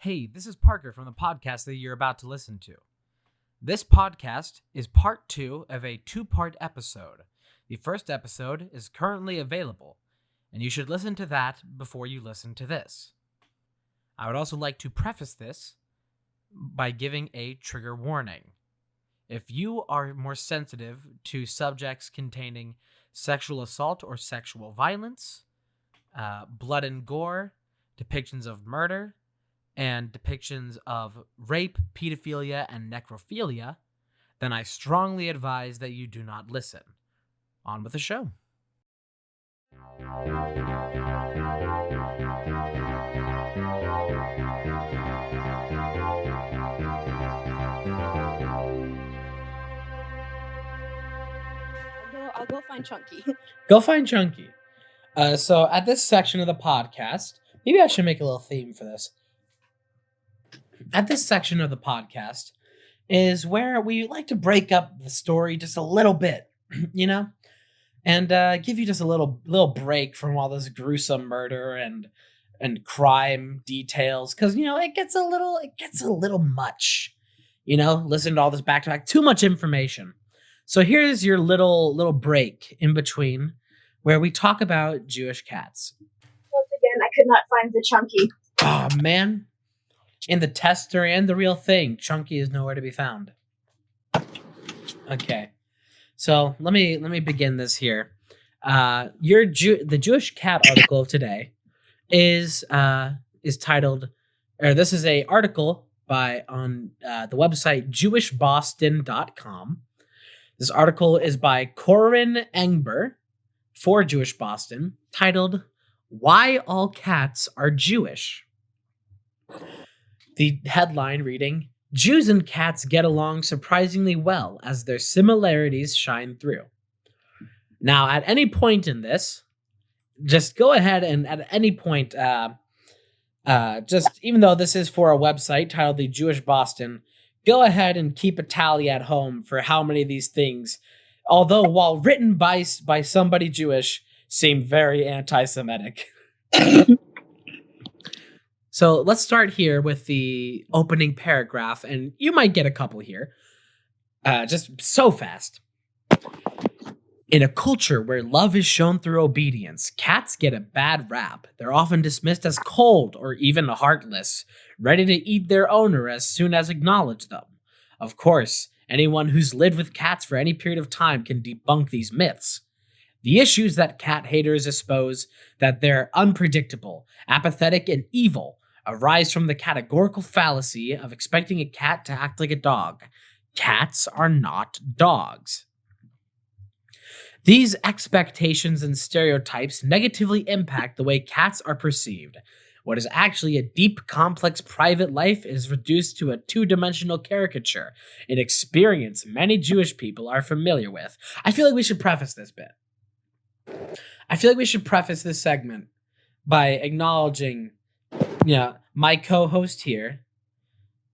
Hey, this is Parker from the podcast that you're about to listen to. This podcast is part 2 of a 2-part episode. The first episode is currently available, and you should listen to that before you listen to this. I would also like to preface this by giving a trigger warning. If you are more sensitive to subjects containing sexual assault or sexual violence, blood and gore, depictions of murder, and depictions of rape, pedophilia, and necrophilia, then I strongly advise that you do not listen. On with the show. I'll go find Chunky. Go find Chunky. So at this section of the podcast, maybe I should make a little theme for this. At this section of the podcast is where we like to break up the story just a little bit, and give you just a little break from all this gruesome murder and crime details, because it gets a little much. Listen to all this back to back, too much information. So here's your little break in between where we talk about Jewish cats. Once again, I could not find the Chunky. Oh man. In the tester and the real thing, Chunky is nowhere to be found. Okay, so let me begin this here. The Jewish cat article of today is titled, or this is a article on the website jewishboston.com. This article is by Corinne Engber for Jewish Boston, titled "Why All Cats Are Jewish." The headline reading, "Jews and cats get along surprisingly well as their similarities shine through." Now, at any point in this, just go ahead and at any point, just even though this is for a website titled the Jewish Boston, go ahead and keep a tally at home for how many of these things, although while written by somebody Jewish, seem very anti-Semitic. So let's start here with the opening paragraph, and you might get a couple here. Just so fast. In a culture where love is shown through obedience, cats get a bad rap. They're often dismissed as cold or even heartless, ready to eat their owner as soon as acknowledge them. Of course, anyone who's lived with cats for any period of time can debunk these myths. The issues that cat haters expose, that they're unpredictable, apathetic, and evil, arise from the categorical fallacy of expecting a cat to act like a dog. Cats are not dogs. These expectations and stereotypes negatively impact the way cats are perceived. What is actually a deep, complex private life is reduced to a two-dimensional caricature, an experience many Jewish people are familiar with. I feel like we should preface this bit. I feel like we should preface this segment by acknowledging my co-host here,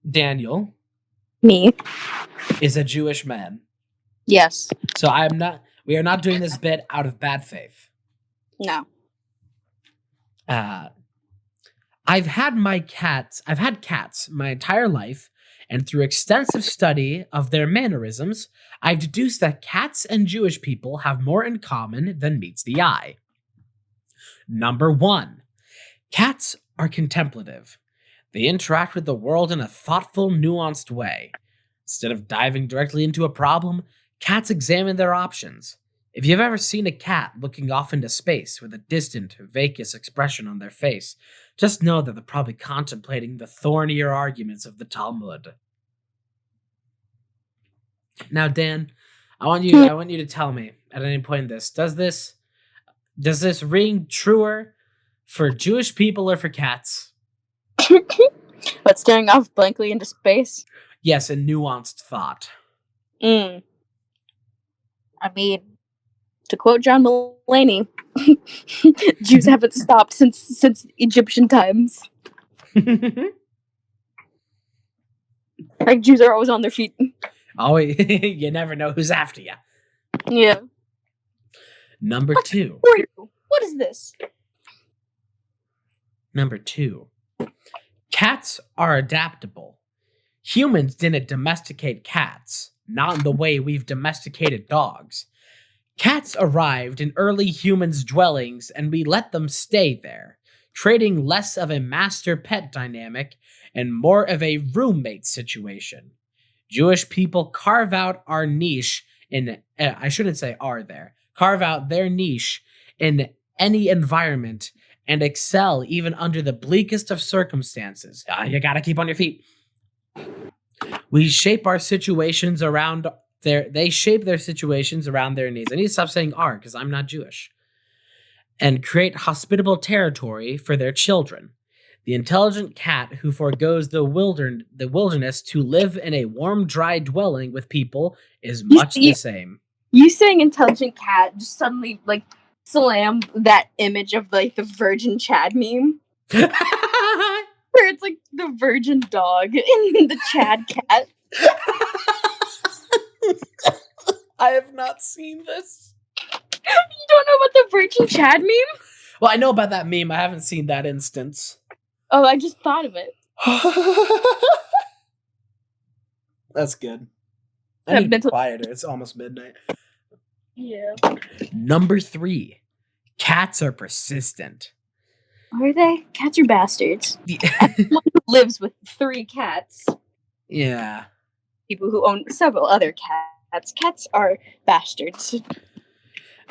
Daniel. Me. Is a Jewish man. Yes. So we are not doing this bit out of bad faith. No. I've had cats my entire life, and through extensive study of their mannerisms, I've deduced that cats and Jewish people have more in common than meets the eye. Number 1. Cats are contemplative. They interact with the world in a thoughtful, nuanced way. Instead of diving directly into a problem, cats examine their options. If you've ever seen a cat looking off into space with a distant, vacuous expression on their face, just know that they're probably contemplating the thornier arguments of the Talmud. Now, Dan, I want you to tell me at any point in this, does this ring truer for Jewish people or for cats? But staring off blankly into space? Yes, a nuanced thought. I mean, to quote John Mulaney, Jews haven't stopped since Egyptian times. Like, Jews are always on their feet. Oh, you never know who's after you. Yeah. Number 2. What is this? Number 2. Cats are adaptable. Humans didn't domesticate cats, not in the way we've domesticated dogs. Cats arrived in early humans' dwellings and we let them stay there, trading less of a master pet dynamic and more of a roommate situation. Jewish people carve out our niche in, I shouldn't say are there, carve out their niche in any environment and excel even under the bleakest of circumstances. You gotta keep on your feet. We shape our situations around they shape their situations around their needs. I need to stop saying are because I'm not Jewish. And create hospitable territory for their children. The intelligent cat who forgoes the wilderness to live in a warm, dry dwelling with people is much the same. You saying intelligent cat just suddenly like slam that image of like the virgin Chad meme. Where it's like the virgin dog and the Chad cat. I have not seen this. You don't know about the virgin Chad meme? Well, I know about that meme. I haven't seen that instance. Oh, I just thought of it. That's good. I need to be quieter. It's almost midnight. Yeah. Number 3. Cats are persistent. Are they? Cats are bastards. Everyone who lives with 3 cats. Yeah. People who own several other cats. Cats are bastards.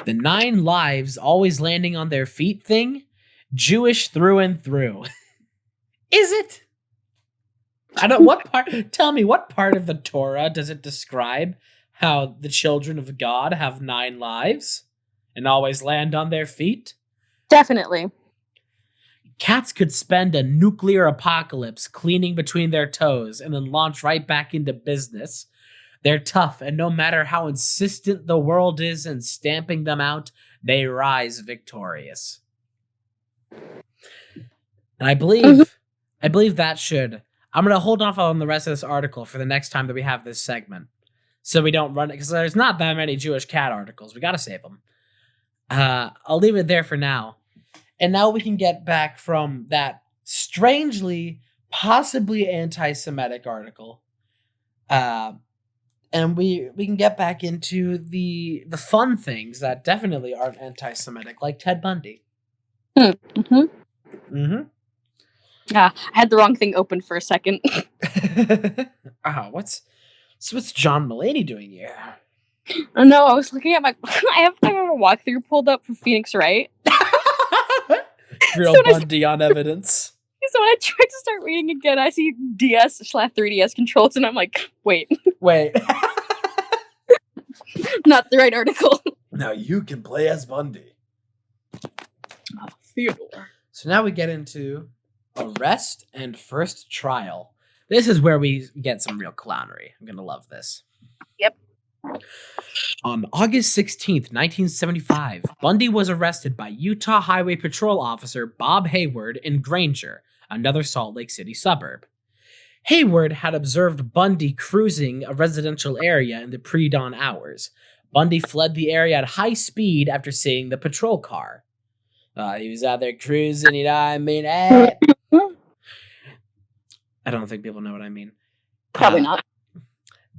The 9 lives always landing on their feet thing, Jewish through and through. Is it? I don't. What part? Tell me, what part of the Torah does it describe how the children of God have 9 lives and always land on their feet? Definitely. Cats could spend a nuclear apocalypse cleaning between their toes and then launch right back into business. They're tough, and no matter how insistent the world is in stamping them out, they rise victorious. And I believe that should. I'm going to hold off on the rest of this article for the next time that we have this segment, so we don't run it, because there's not that many Jewish cat articles. We got to save them. I'll leave it there for now. And now we can get back from that strangely, possibly anti-Semitic article. And we can get back into the fun things that definitely aren't anti-Semitic, like Ted Bundy. Mm-hmm. Mm-hmm. Yeah, I had the wrong thing open for a second. What's John Mulaney doing here? Oh no, I was looking at my. I have a walkthrough pulled up for Phoenix Wright. Real Bundy on evidence. So when I tried to start reading again, I see DS/3DS controls, and I'm like, wait. Not the right article. Now you can play as Bundy. Oh, Theodore. So now we get into arrest and first trial. This is where we get some real clownery. I'm gonna love this. Yep. On August 16th, 1975, Bundy was arrested by Utah Highway Patrol officer Bob Hayward in Granger, another Salt Lake City suburb. Hayward had observed Bundy cruising a residential area in the pre-dawn hours. Bundy fled the area at high speed after seeing the patrol car. He was out there cruising, you know what I mean? I don't think people know what I mean. Probably not.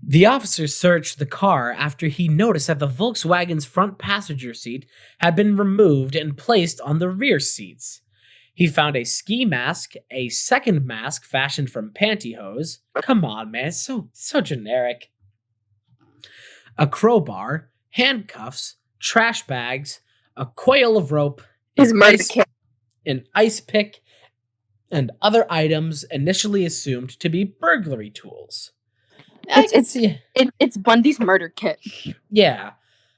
The officer searched the car after he noticed that the Volkswagen's front passenger seat had been removed and placed on the rear seats. He found a ski mask, a second mask fashioned from pantyhose. Come on, man, it's so generic. A crowbar, handcuffs, trash bags, a coil of rope, an ice pick, and other items initially assumed to be burglary tools. It's Bundy's murder kit. Yeah.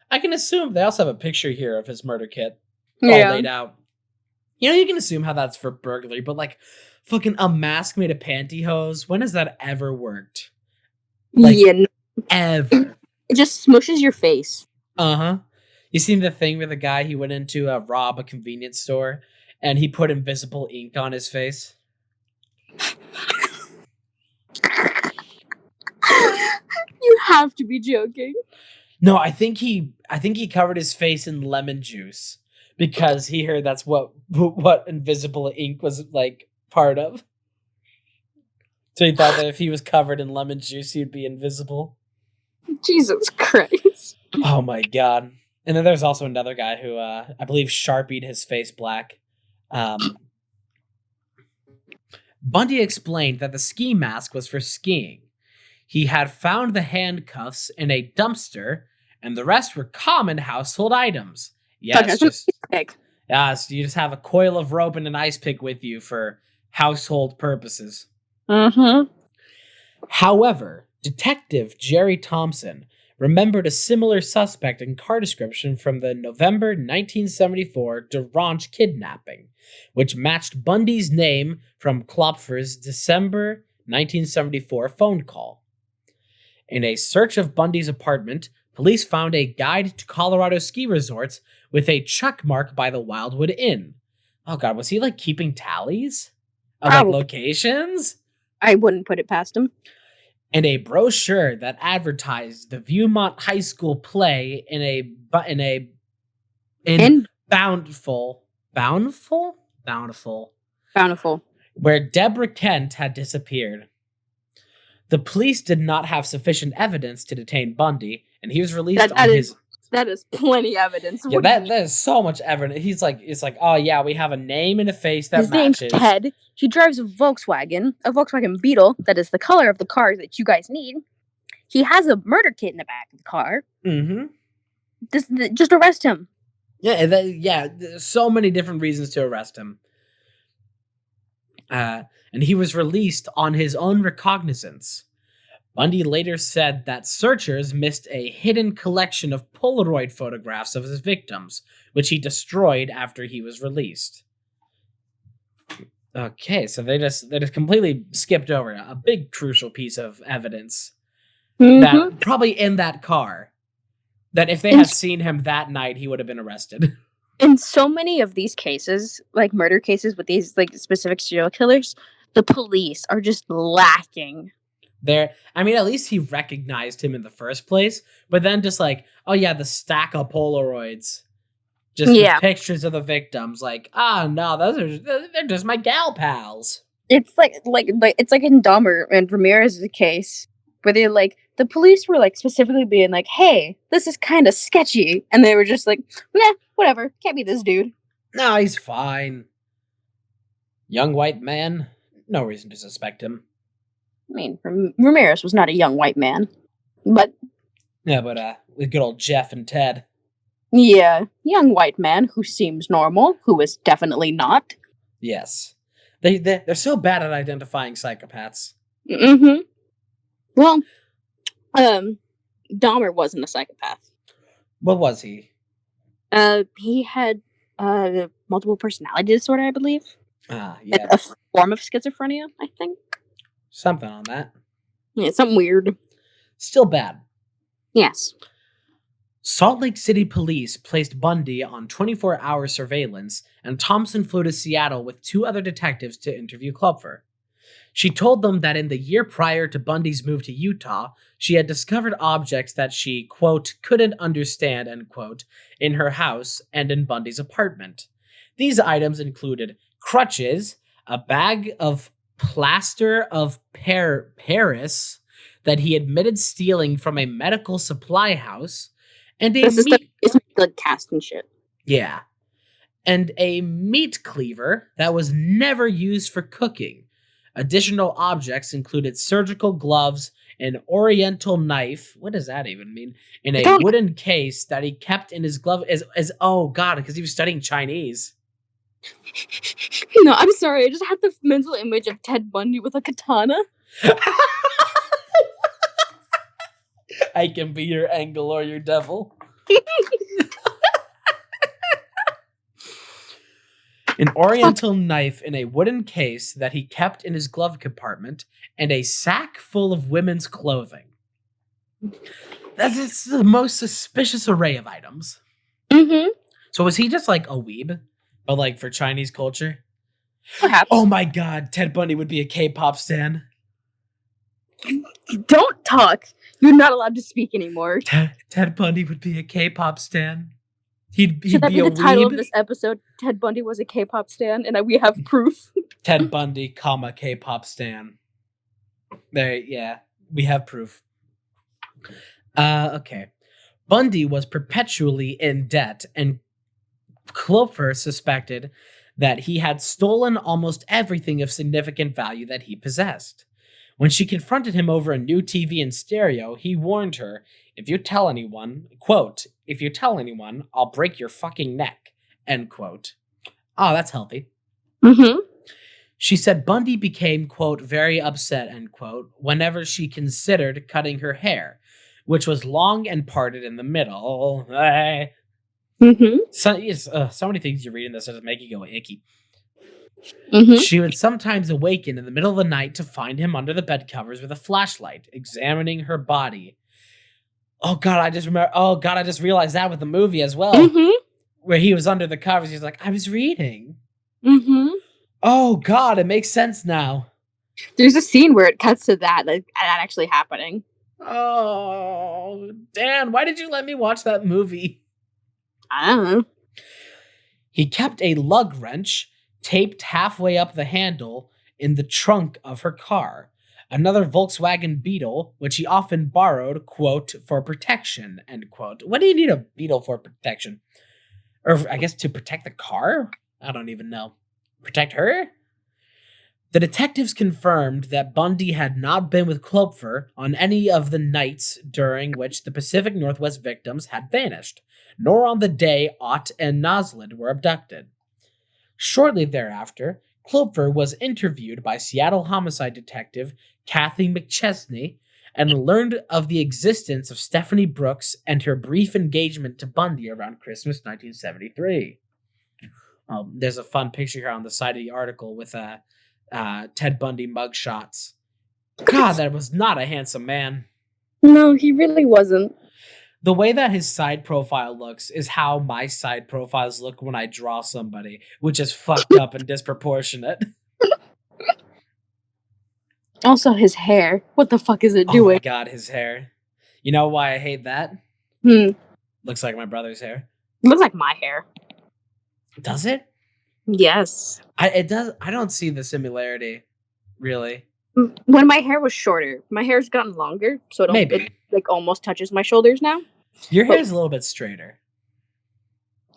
I can assume they also have a picture here of his murder kit all laid out. You know, you can assume how that's for burglary, but like fucking a mask made of pantyhose, when has that ever worked? Like, ever. It just smushes your face. Uh-huh. You seen the thing where the guy, he went into rob a convenience store and he put invisible ink on his face? You have to be joking. No, I think he covered his face in lemon juice because he heard that's what invisible ink was like part of. So he thought that if he was covered in lemon juice, he'd be invisible. Jesus Christ. Oh my god. And then there's also another guy who, I believe, Sharpied his face black. Bundy explained that the ski mask was for skiing. He had found the handcuffs in a dumpster, and the rest were common household items. Yes, so you just have a coil of rope and an ice pick with you for household purposes. Mm-hmm. However, Detective Jerry Thompson remembered a similar suspect and car description from the November 1974 DeRange kidnapping, which matched Bundy's name from Klopfer's December 1974 phone call. In a search of Bundy's apartment, police found a guide to Colorado ski resorts with a check mark by the Wildwood Inn. Oh god, was he like keeping tallies of like locations? I wouldn't put it past him. And a brochure that advertised the Viewmont High School play in Bountiful, where Deborah Kent had disappeared. The police did not have sufficient evidence to detain Bundy, and he was released That is plenty evidence. Yeah, that is so much evidence. It's like, oh yeah, we have a name and a face that matches. His name's Ted. He drives a Volkswagen Beetle that is the color of the car that you guys need. He has a murder kit in the back of the car. Mm-hmm. Just arrest him. Yeah, there's so many different reasons to arrest him. And he was released on his own recognizance. Bundy later said that searchers missed a hidden collection of Polaroid photographs of his victims, which he destroyed after he was released. Okay, so they just completely skipped over a big crucial piece of evidence that probably in that car. That if they had seen him that night, he would have been arrested. In so many of these cases, like murder cases with these like specific serial killers, the police are just lacking. At least he recognized him in the first place, but then just like, oh yeah, the stack of Polaroids, just with pictures of the victims, like, no, they're just my gal pals. It's like it's like in Dahmer and Ramirez's case, where they like the police were like specifically being like, hey, this is kind of sketchy, and they were just like, nah, whatever, can't be this dude. No, he's fine. Young white man, no reason to suspect him. I mean, Ramirez was not a young white man, but... Yeah, but with good old Jeff and Ted. Yeah, young white man who seems normal, who is definitely not. Yes. They're so bad at identifying psychopaths. Mm-hmm. Well, Dahmer wasn't a psychopath. What was he? He had multiple personality disorder, I believe. Yeah. A form of schizophrenia, I think. Something on that. Yeah, something weird. Still bad. Yes. Salt Lake City police placed Bundy on 24-hour surveillance, and Thompson flew to Seattle with 2 other detectives to interview Klopfer. She told them that in the year prior to Bundy's move to Utah, she had discovered objects that she, quote, couldn't understand, end quote, in her house and in Bundy's apartment. These items included crutches, a bag of plaster of Paris that he admitted stealing from a medical supply house, and it's like cast and shit. Yeah. And a meat cleaver that was never used for cooking. Additional objects included surgical gloves, an oriental knife. What does that even mean? In a wooden case that he kept in his glove as oh god, because he was studying Chinese. No, I'm sorry. I just had the mental image of Ted Bundy with a katana. I can be your angel or your devil. An oriental knife in a wooden case that he kept in his glove compartment, and a sack full of women's clothing. That's the most suspicious array of items. Mm-hmm. So was he just like a weeb? But like for Chinese culture? Perhaps. Oh my god, Ted Bundy would be a K-pop stan. Don't talk. You're not allowed to speak anymore. Ted Bundy would be a K-pop stan. He'd Should that be be a the title weeb? of this episode? Ted Bundy was a K-pop stan, and we have proof. Ted Bundy, K-pop stan. We have proof. Okay. Bundy was perpetually in debt, and Klopfer suspected that he had stolen almost everything of significant value that he possessed. When she confronted him over a new TV and stereo, he warned her, if you tell anyone, quote, if you tell anyone, I'll break your fucking neck, end quote. Oh, that's healthy. Mm-hmm. She said Bundy became, quote, very upset, end quote, whenever she considered cutting her hair, which was long and parted in the middle. Mm-hmm. So many things you read in this that just make you go icky. Mm-hmm. She would sometimes awaken in the middle of the night to find him under the bed covers with a flashlight, examining her body. Oh God, I just realized that with the movie as well, where he was under the covers. He's like, I was reading. Mm-hmm. Oh God, it makes sense now. There's a scene where it cuts to that actually happening. Oh, Dan, why did you let me watch that movie? I don't know. He kept a lug wrench taped halfway up the handle in the trunk of her car. Another Volkswagen Beetle, which he often borrowed, quote, for protection, end quote. What do you need a Beetle for protection? Or I guess to protect the car? I don't even know. Protect her? The detectives confirmed that Bundy had not been with Klopfer on any of the nights during which the Pacific Northwest victims had vanished, nor on the day Ott and Noslid were abducted. Shortly thereafter, Klopfer was interviewed by Seattle homicide detective Kathy McChesney and learned of the existence of Stephanie Brooks and her brief engagement to Bundy around Christmas 1973. There's a fun picture here on the side of the article with Ted Bundy mugshots. God, that was not a handsome man. No, he really wasn't. The way that his side profile looks is how my side profiles look when I draw somebody, which is fucked up and disproportionate. Also, his hair. What the fuck is it doing? Oh my God, his hair. You know why I hate that? Looks like my brother's hair. It looks like my hair. Does it? Yes. It does. I don't see the similarity, really. When my hair was shorter, my hair's gotten longer, so it like almost touches my shoulders now. Your hair is a little bit straighter.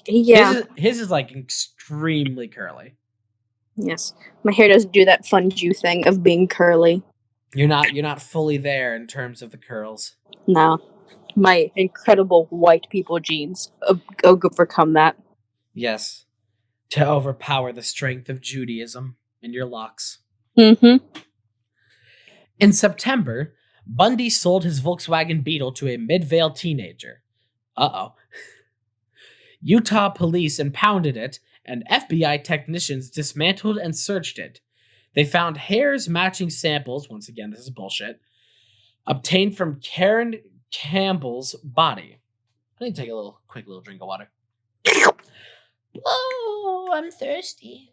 Yeah. His is like extremely curly. Yes. My hair doesn't do that fun Jew thing of being curly. You're not fully there in terms of the curls. No. My incredible white people genes overcome that. Yes. To overpower the strength of Judaism in your locks. Mm-hmm. In September, Bundy sold his Volkswagen Beetle to a Midvale teenager. Uh-oh. Utah police impounded it, and FBI technicians dismantled and searched it. They found hairs matching samples, once again, this is bullshit, obtained from Karen Campbell's body. I need to take a quick little drink of water. Oh, I'm thirsty.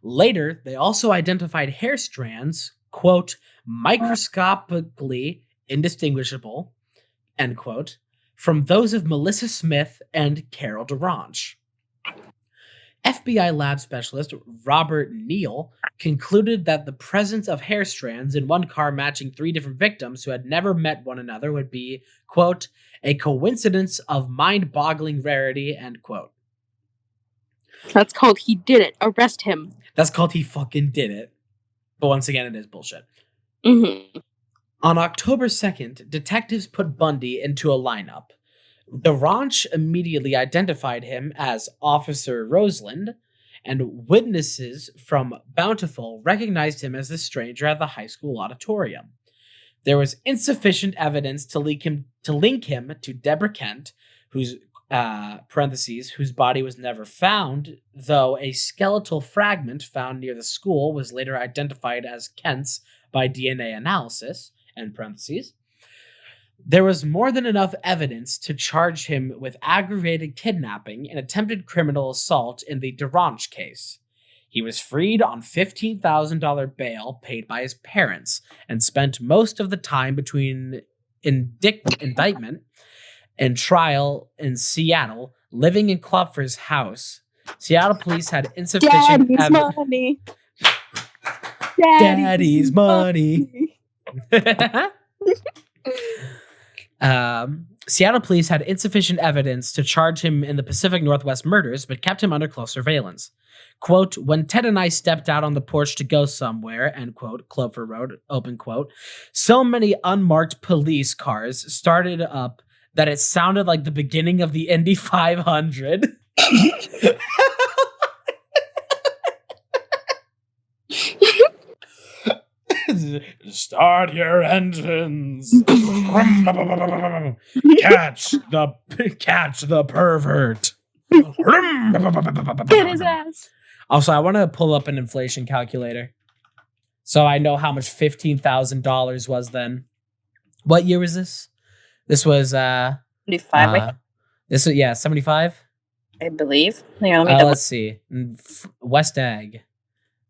Later, they also identified hair strands, quote, microscopically indistinguishable, end quote, from those of Melissa Smith and Carol DeRange. FBI lab specialist Robert Neal concluded that the presence of hair strands in one car matching 3 different victims who had never met one another would be, quote, a coincidence of mind-boggling rarity, end quote. That's called he did it. Arrest him. That's called he fucking did it. But once again, it is bullshit. Mm-hmm. On October 2nd, detectives put Bundy into a lineup. DeRange immediately identified him as Officer Roseland, and witnesses from Bountiful recognized him as the stranger at the high school auditorium. There was insufficient evidence to link him to Deborah Kent, whose whose body was never found, though a skeletal fragment found near the school was later identified as Kent's by DNA analysis, end parentheses. There was more than enough evidence to charge him with aggravated kidnapping and attempted criminal assault in the DeRange case. He was freed on $15,000 bail paid by his parents and spent most of the time between indictment and trial in Seattle, living in Klopfer's house. Seattle police had insufficient money. Daddy's money. Seattle police had insufficient evidence to charge him in the Pacific Northwest murders, but kept him under close surveillance. Quote, when Ted and I stepped out on the porch to go somewhere, end quote, Clover Road, open quote, so many unmarked police cars started up that it sounded like the beginning of the Indy 500. Start your engines. Catch the pervert. Get his ass. Also, I want to pull up an inflation calculator so I know how much $15,000 was then. What year was this? This was 75. This was 75. I believe. Yeah, let me Let's see. West Ag.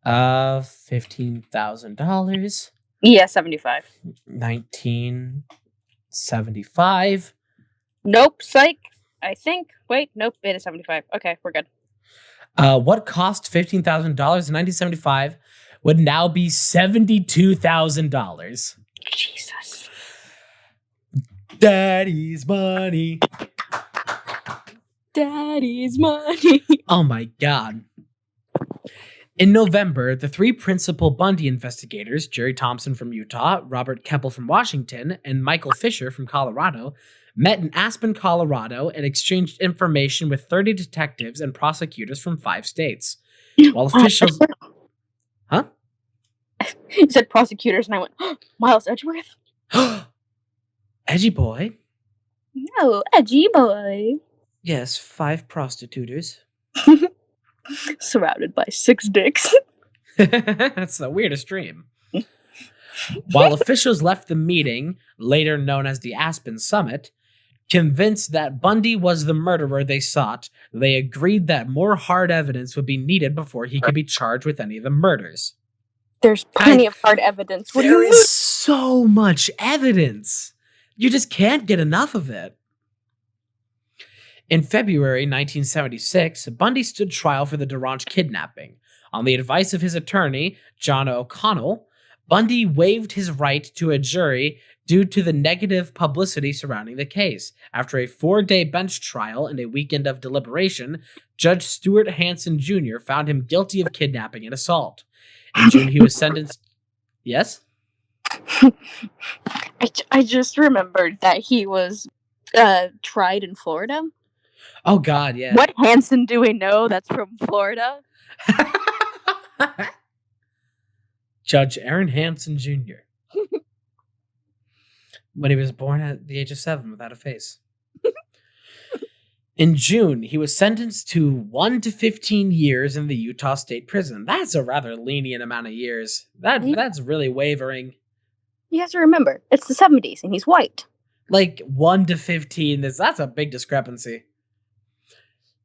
$15,000. Yeah, 75. 1975. Nope, psych. I think. Wait, nope, it is 75. Okay, we're good. What cost $15,000 in 1975 would now be $72,000. Jesus. Daddy's money. Daddy's money. Oh my God. In November, the three principal Bundy investigators, Jerry Thompson from Utah, Robert Keppel from Washington, and Michael Fisher from Colorado, met in Aspen, Colorado, and exchanged information with 30 detectives and prosecutors from 5 states. While officials... Huh? You said prosecutors, and I went, Miles Edgeworth? Edgy boy. No, edgy boy. Yes, 5 prostituters. Surrounded by 6 dicks. That's the weirdest dream. While officials left the meeting, later known as the Aspen Summit, convinced that Bundy was the murderer they sought, they agreed that more hard evidence would be needed before he could be charged with any of the murders. There's plenty of hard evidence. There is so much evidence. You just can't get enough of it. In February 1976, Bundy stood trial for the DeRange kidnapping. On the advice of his attorney, John O'Connell, Bundy waived his right to a jury due to the negative publicity surrounding the case. After a 4-day bench trial and a weekend of deliberation, Judge Stuart Hansen Jr. found him guilty of kidnapping and assault. In June, he was sentenced... Yes? I just remembered that he was tried in Florida. Oh, God, yeah. What Hansen do we know that's from Florida? Judge Aaron Hansen Jr. When he was born at the age of 7 without a face. In June, he was sentenced to 1 to 15 years in the Utah State Prison. That's a rather lenient amount of years. That's really wavering. You have to remember, it's the 70s and he's white. Like 1 to 15, that's a big discrepancy.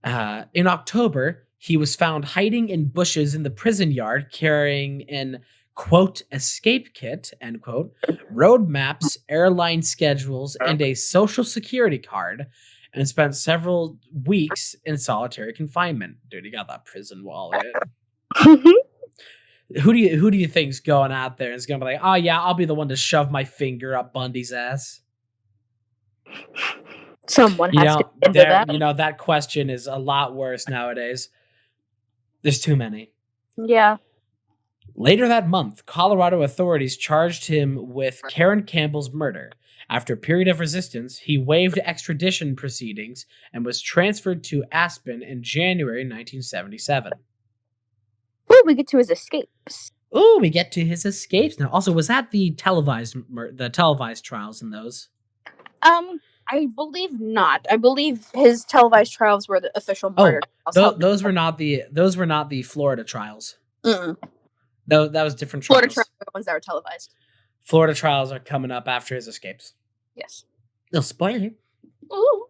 In October, he was found hiding in bushes in the prison yard carrying an, quote, escape kit, end quote, road maps, airline schedules, and a social security card, and spent several weeks in solitary confinement. Dude, he got that prison wallet. Who do you think's going out there and is gonna be like, oh yeah, I'll be the one to shove my finger up Bundy's ass? Someone has to do that. That question is a lot worse nowadays. There's too many. Yeah. Later that month, Colorado authorities charged him with Karen Campbell's murder. After a period of resistance, he waived extradition proceedings and was transferred to Aspen in January 1977. Ooh, we get to his escapes. Ooh, we get to his escapes now. Also, was that the televised trials in those? I believe not. I believe his televised trials were the official murder trials. Those were not the Florida trials. Mm-mm. No, that was different trials. Florida trials are the ones that were televised. Florida trials are coming up after his escapes. Yes. No spoiler. Ooh.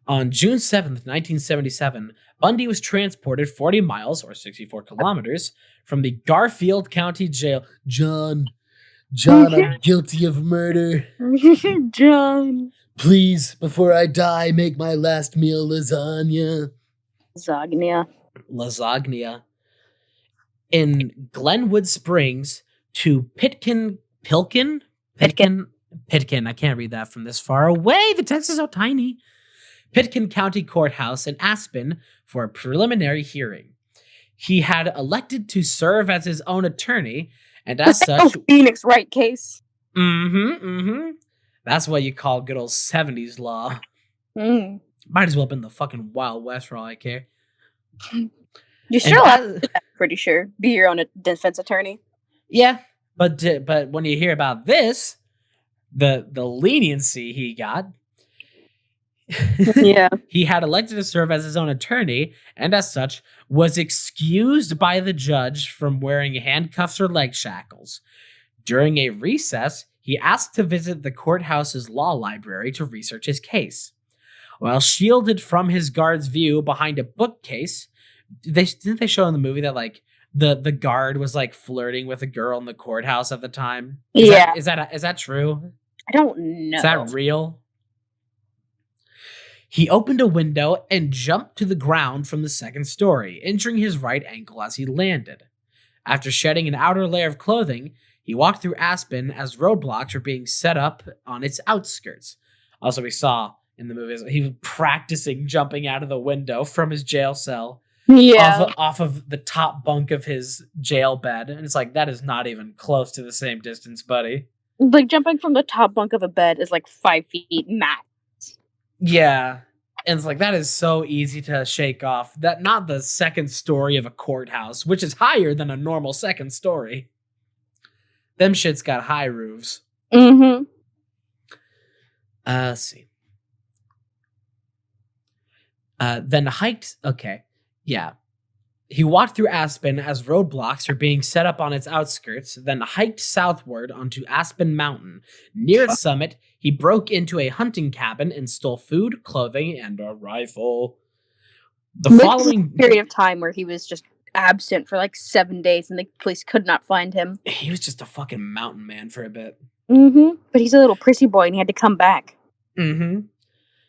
On June 7th, 1977, Bundy was transported 40 miles, or 64 kilometers, from the Garfield County Jail. John, I'm guilty of murder. John. Please, before I die, make my last meal lasagna. Lasagna. in Glenwood Springs to Pitkin. I can't read that from this far away. The text is so tiny. Pitkin County Courthouse in Aspen for a preliminary hearing. He had elected to serve as his own attorney, and as such, Phoenix Wright case. That's what you call good old 70s law. Mm. Might as well have been the fucking Wild West for all I care. You sure? I'm pretty sure. Be your own defense attorney. Yeah, but when you hear about this, the leniency he got. Yeah. He had elected to serve as his own attorney, and as such, was excused by the judge from wearing handcuffs or leg shackles. During a recess, he asked to visit the courthouse's law library to research his case. While shielded from his guard's view behind a bookcase, didn't they show in the movie that like the guard was like flirting with a girl in the courthouse at the time? Is that true? I don't know. Is that real? He opened a window and jumped to the ground from the second story, injuring his right ankle as he landed. After shedding an outer layer of clothing, he walked through Aspen as roadblocks were being set up on its outskirts. Also, we saw in the movies he was practicing jumping out of the window from his jail cell. Yeah. Off of the top bunk of his jail bed. And it's like, that is not even close to the same distance, buddy. Like, jumping from the top bunk of a bed is like 5 feet max. Yeah. And it's like, that is so easy to shake off. That not the second story of a courthouse, which is higher than a normal second story. Them shit's got high roofs. Mm-hmm. Let's see. Then hiked... Okay. Yeah. He walked through Aspen as roadblocks were being set up on its outskirts, then hiked southward onto Aspen Mountain. Near the summit, he broke into a hunting cabin and stole food, clothing, and a rifle. The following period of time where he was just absent for like 7 days and the police could not find him. He was just a fucking mountain man for a bit. Mm-hmm. But he's a little prissy boy and he had to come back. Mm-hmm.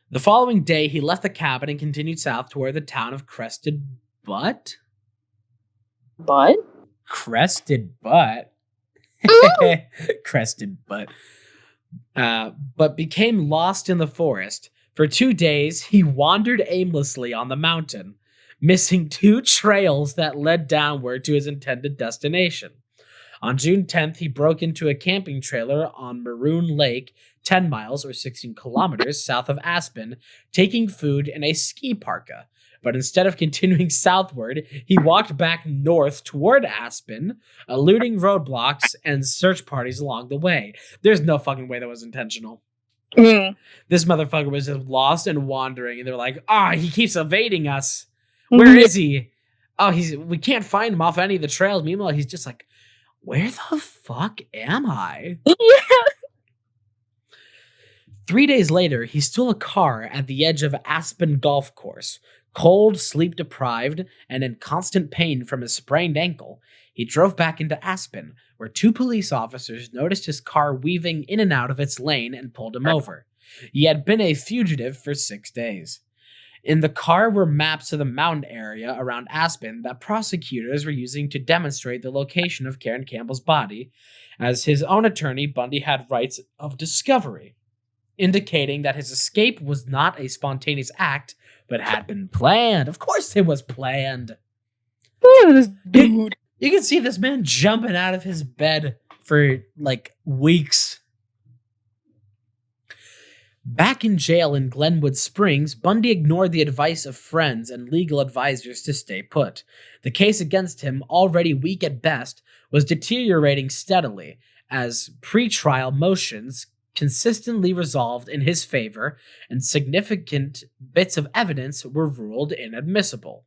The following day, he left the cabin and continued south toward the town of Crested Butte. But? Crested Butte. Crested Butte. But became lost in the forest. For 2 days, he wandered aimlessly on the mountain, missing 2 trails that led downward to his intended destination. On June 10th, he broke into a camping trailer on Maroon Lake, 10 miles or 16 kilometers south of Aspen, taking food in a ski parka. But instead of continuing southward, he walked back north toward Aspen, eluding roadblocks and search parties along the way. There's no fucking way that was intentional. This motherfucker was just lost and wandering, and they're like, he keeps evading us. Where is he? We can't find him off any of the trails. Meanwhile, he's just like, where the fuck am I? Yeah. 3 days later, he stole a car at the edge of Aspen Golf Course. Cold, sleep-deprived, and in constant pain from his sprained ankle, he drove back into Aspen, where 2 police officers noticed his car weaving in and out of its lane and pulled him over. He had been a fugitive for 6 days. In the car were maps of the mountain area around Aspen that prosecutors were using to demonstrate the location of Karen Campbell's body, as his own attorney, Bundy, had rights of discovery, indicating that his escape was not a spontaneous act, but had been planned. Of course it was planned. This dude. You can see this man jumping out of his bed for, like, weeks. Back in jail in Glenwood Springs, Bundy ignored the advice of friends and legal advisors to stay put. The case against him, already weak at best, was deteriorating steadily, as pre-trial motions consistently resolved in his favor, and significant bits of evidence were ruled inadmissible.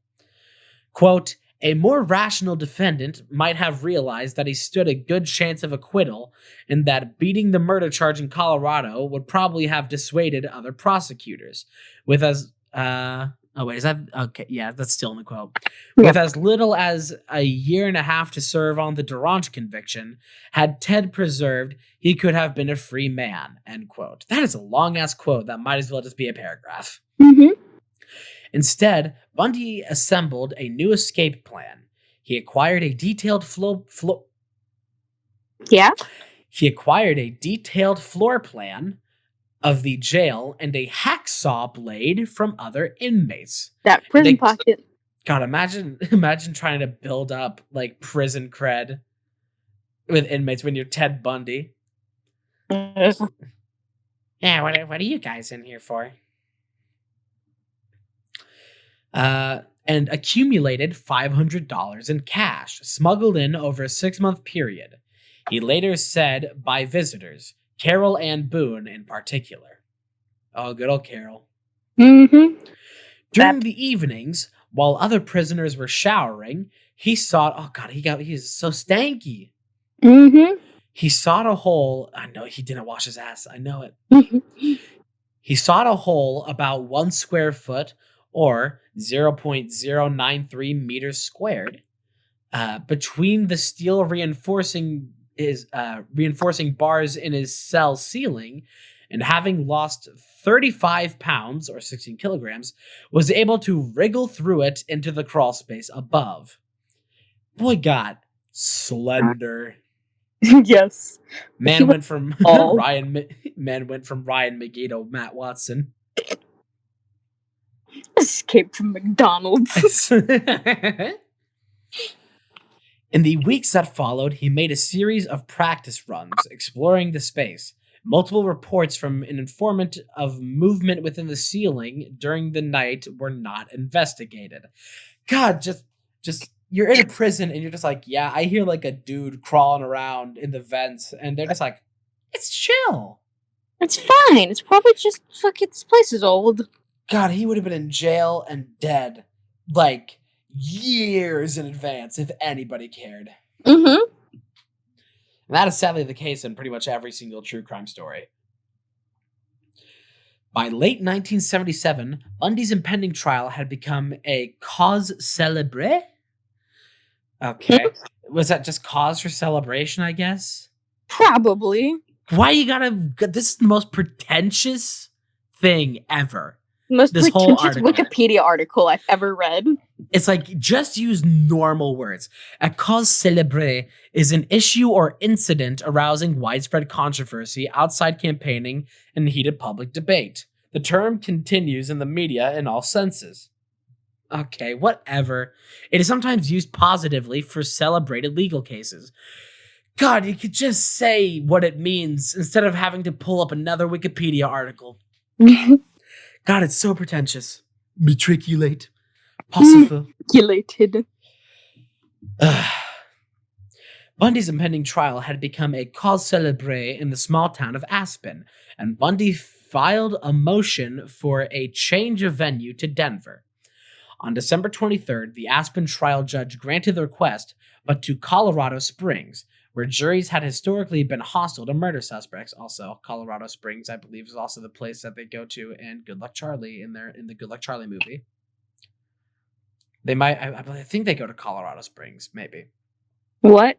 Quote, a more rational defendant might have realized that he stood a good chance of acquittal, and that beating the murder charge in Colorado would probably have dissuaded other prosecutors. With as that's still in the quote. Yeah. With as little as a year and a half to serve on the Durange conviction, had Ted preserved, he could have been a free man, end quote. That is a long-ass quote that might as well just be a paragraph. Mm-hmm. Instead, Bundy assembled a new escape plan. He acquired a detailed Yeah? He acquired a detailed floor plan of the jail and a hacksaw blade from other inmates. That And prison pocket. God, imagine trying to build up like prison cred with inmates when you're Ted Bundy. Yeah, what are you guys in here for? And accumulated $500 in cash, smuggled in over a 6-month period. He later said by visitors, Carol Ann Boone in particular. Oh, good old Carol. Mm-hmm. During the evenings, while other prisoners were showering, he sought. Oh God, he's so stanky. Mm-hmm. He sought a hole. I know he didn't wash his ass. I know it. Mm-hmm. He sought a hole about 1 square foot or 0.093 meters squared between the steel reinforcing bars in his cell ceiling, and having lost 35 pounds or 16 kilograms, was able to wriggle through it into the crawl space above. Boy got slender. Yes. Man went from tall. Ryan McGee to Matt Watson. Escaped from McDonald's. In the weeks that followed, he made a series of practice runs exploring the space. Multiple reports from an informant of movement within the ceiling during the night were not investigated. God, just you're in a prison and you're just like, yeah, I hear like a dude crawling around in the vents, and they're just like, it's chill. It's fine. It's probably just fucking, this place is old. God, he would have been in jail and dead like years in advance if anybody cared. Mm-hmm. And that is sadly the case in pretty much every single true crime story. By late 1977, Bundy's impending trial had become a cause célèbre. Okay. Was that just cause for celebration, I guess? Probably. Why you gotta... This is the most pretentious thing ever. Most This whole pretentious article. Wikipedia article I've ever read. It's like, just use normal words. A cause célèbre is an issue or incident arousing widespread controversy, outside campaigning, and heated public debate. The term continues in the media in all senses. Okay, whatever. It is sometimes used positively for celebrated legal cases. God, you could just say what it means instead of having to pull up another Wikipedia article. God, it's so pretentious. Matriculate. Possible. Matriculated. Bundy's impending trial had become a cause célèbre in the small town of Aspen, and Bundy filed a motion for a change of venue to Denver. On December 23rd, the Aspen trial judge granted the request, but to Colorado Springs, where juries had historically been hostile to murder suspects. Also, Colorado Springs, I believe, is also the place that they go to in Good Luck Charlie in the Good Luck Charlie movie. They might, I think they go to Colorado Springs, maybe. What?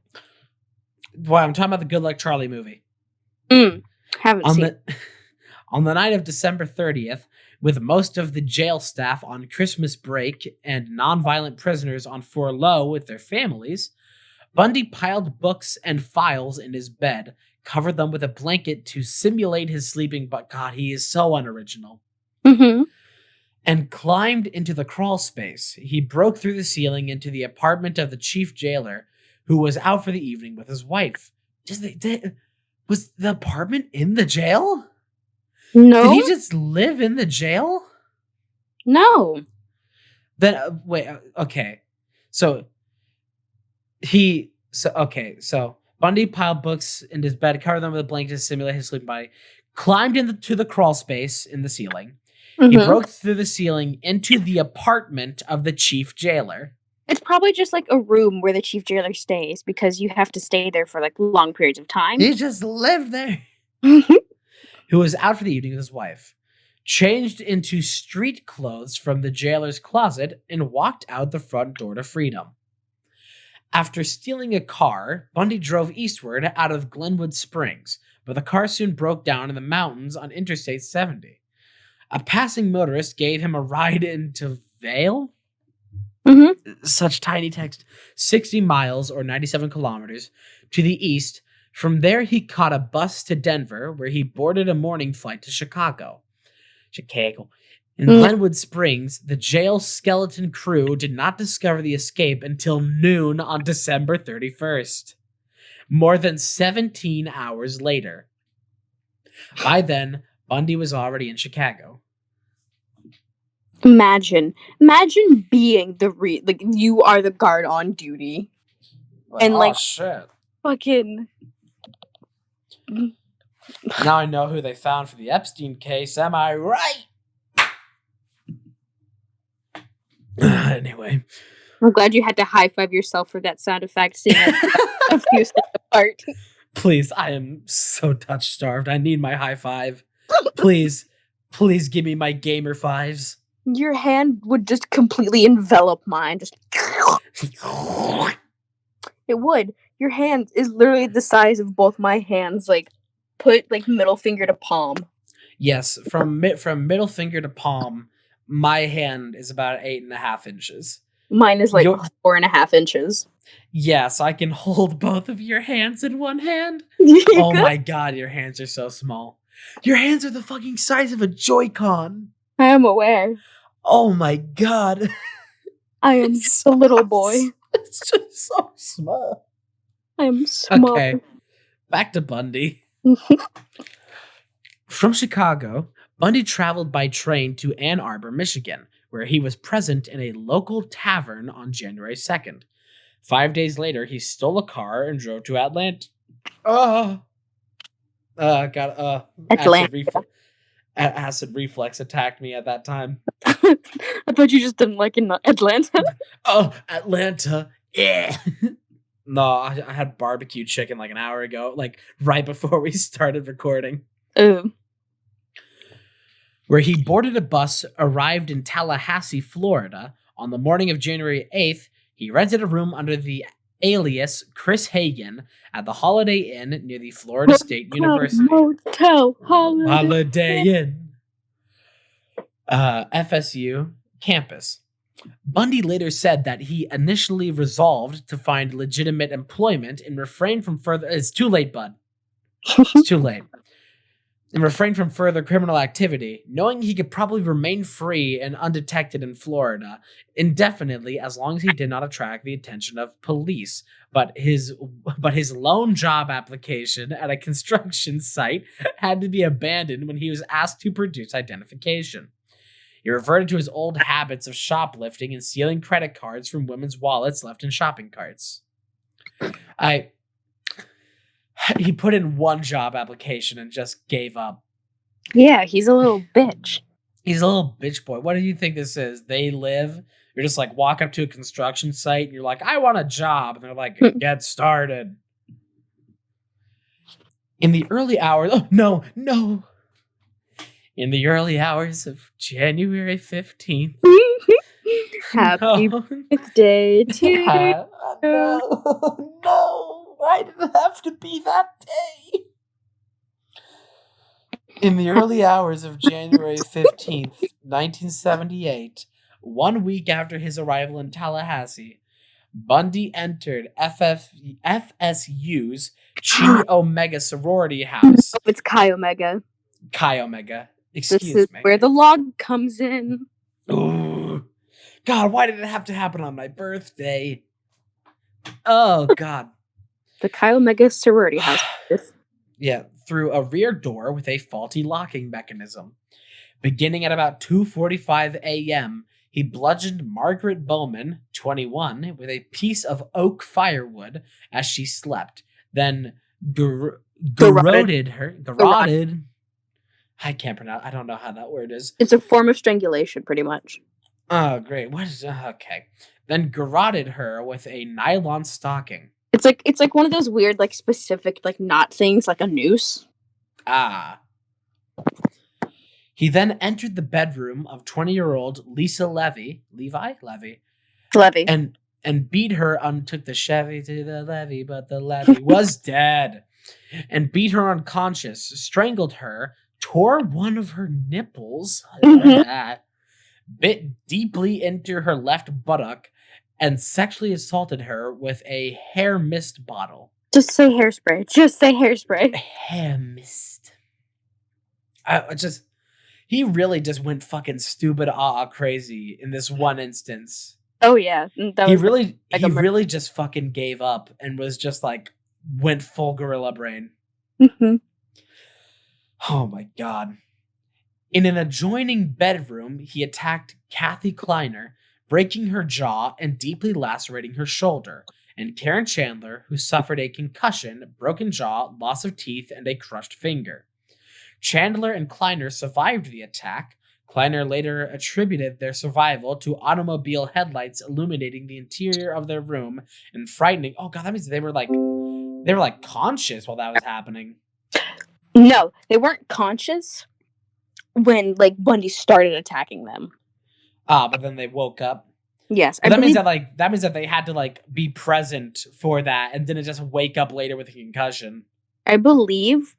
Well, I'm talking about the Good Luck Charlie movie. Haven't seen it. On the night of December 30th, with most of the jail staff on Christmas break and nonviolent prisoners on furlough with their families, Bundy piled books and files in his bed, covered them with a blanket to simulate his sleeping, but God, he is so unoriginal. Mm-hmm. And climbed into the crawl space. He broke through the ceiling into the apartment of the chief jailer, who was out for the evening with his wife. Was the apartment in the jail? No. Did he just live in the jail? No. Then wait, okay. So Bundy piled books in his bed, covered them with a blanket to simulate his sleeping body, climbed into the crawl space in the ceiling. Mm-hmm. He broke through the ceiling into the apartment of the chief jailer. It's probably just like a room where the chief jailer stays, because you have to stay there for like long periods of time. He just lived there. Who was out for the evening with his wife, changed into street clothes from the jailer's closet, and walked out the front door to freedom. After stealing a car, Bundy drove eastward out of Glenwood Springs, but the car soon broke down in the mountains on Interstate 70. A passing motorist gave him a ride into Vail. Such tiny text. 60 miles or 97 kilometers to the east. From there, he caught a bus to Denver, where he boarded a morning flight to Chicago. In Glenwood Springs, the jail skeleton crew did not discover the escape until noon on December 31st. More than 17 hours later. By then, Bundy was already in Chicago. Imagine being you are the guard on duty. And shit. Fucking. Now I know who they found for the Epstein case, am I right? Anyway. I'm glad you had to high-five yourself for that sound effect, seeing a few steps apart. Please, I am so touch-starved. I need my high five. Please give me my gamer fives. Your hand would just completely envelop mine. Just it would. Your hand is literally the size of both my hands. Put middle finger to palm. Yes, from middle finger to palm, my hand is about 8.5 inches. Mine is 4.5 inches. Yes, I can hold both of your hands in one hand. Oh my god, your hands are so small. Your hands are the fucking size of a Joy-Con. I am aware. Oh my god. I am just a little boy. It's just so small. I am small. Okay, back to Bundy. From Chicago, Bundy traveled by train to Ann Arbor, Michigan, where he was present in a local tavern on January 2nd. 5 days later, he stole a car and drove to Atlanta. Atlanta. Acid reflex attacked me at that time. I thought you just didn't like Atlanta. Oh, Atlanta. Yeah. No, I had barbecue chicken an hour ago, right before we started recording. Where he boarded a bus, arrived in Tallahassee, Florida. On the morning of January 8th, he rented a room under the alias Chris Hagen at the Holiday Inn near the Florida State University. Motel Holiday Inn. FSU campus. Bundy later said that he initially resolved to find legitimate employment and refrain from further... It's too late, bud. It's too late. And refrain from further criminal activity, knowing he could probably remain free and undetected in Florida indefinitely as long as he did not attract the attention of police. But his lone job application at a construction site had to be abandoned when he was asked to produce identification. He reverted to his old habits of shoplifting and stealing credit cards from women's wallets left in shopping carts. He put in one job application and just gave up. Yeah, he's a little bitch. He's a little bitch boy. What do you think this is? They live? You're just walk up to a construction site and you're like, I want a job. And they're like, get started. In the early hours... Oh, no. In the early hours of January 15th. Happy birthday to you. No. Why did it have to be that day? In the early hours of January 15th, 1978, 1 week after his arrival in Tallahassee, Bundy entered FSU's Chi Omega sorority house. Oh, it's Chi Omega. Chi Omega. Excuse me. This is where the log comes in. Ooh. God, why did it have to happen on my birthday? Oh, God. The Chi Omega sorority house. Yeah, through a rear door with a faulty locking mechanism. Beginning at about 2:45 a.m., he bludgeoned Margaret Bowman, 21, with a piece of oak firewood as she slept. Then garroted her. Garroted. I can't pronounce. I don't know how that word is. It's a form of strangulation, pretty much. Oh, great. What is... Okay. Then garroted her with a nylon stocking. It's like one of those weird, specific, knot things, like a noose. Ah. He then entered the bedroom of 20-year-old Lisa Levy. Levy. And beat her took the Chevy to the levee, but the levee was dead. And beat her unconscious, strangled her, tore one of her nipples, bit deeply into her left buttock, and sexually assaulted her with a hair mist bottle. Just say hairspray. Just say hairspray. Hair mist. He really just went fucking stupid crazy in this one instance. Oh yeah. He really just fucking gave up and was just like went full gorilla brain. Mm-hmm. Oh my god. In an adjoining bedroom, he attacked Kathy Kleiner, breaking her jaw and deeply lacerating her shoulder, and Karen Chandler, who suffered a concussion, broken jaw, loss of teeth, and a crushed finger. Chandler and Kleiner survived the attack. Kleiner later attributed their survival to automobile headlights illuminating the interior of their room and frightening. Oh god, that means they were like conscious while that was happening. No, they weren't conscious when like Bundy started attacking them. But then they woke up. Yes, that means that they had to like be present for that and didn't just wake up later with a concussion. I believe,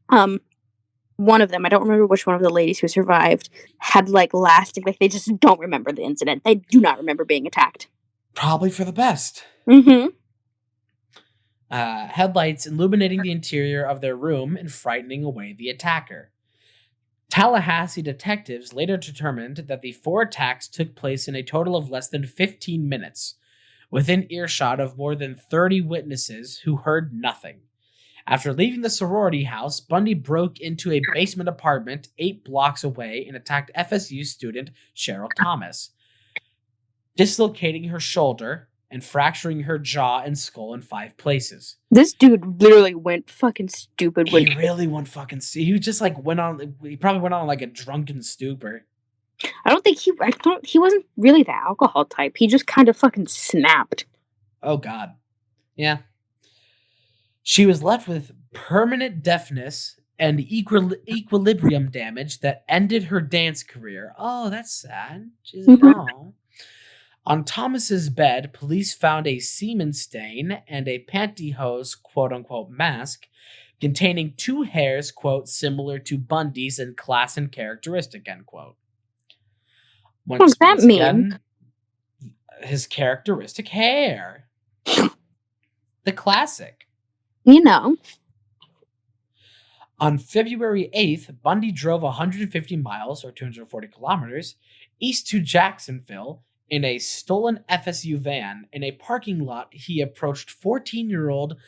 one of them, I don't remember which one of the ladies who survived, had like lasting, like they just don't remember the incident. They do not remember being attacked. Probably for the best. Mm-hmm. Headlights illuminating the interior of their room and frightening away the attacker. Tallahassee detectives later determined that the 4 attacks took place in a total of less than 15 minutes, within earshot of more than 30 witnesses who heard nothing. After leaving the sorority house, Bundy broke into a basement apartment 8 blocks away and attacked FSU student Cheryl Thomas, dislocating her shoulder and fracturing her jaw and skull in 5 places. This dude literally went fucking stupid. He really went fucking stupid. He just like he probably went on like a drunken stupor. I think he wasn't really the alcohol type. He just kind of fucking snapped. Oh god. Yeah. She was left with permanent deafness and equilibrium damage that ended her dance career. Oh, that's sad. Oh. On Thomas's bed, police found a semen stain and a pantyhose quote-unquote mask containing 2 hairs, quote, similar to Bundy's in class and characteristic, end quote. What does that mean? His characteristic hair. The classic. You know. On February 8th, Bundy drove 150 miles, or 240 kilometers, east to Jacksonville in a stolen FSU van. In a parking lot, he approached 14-year-old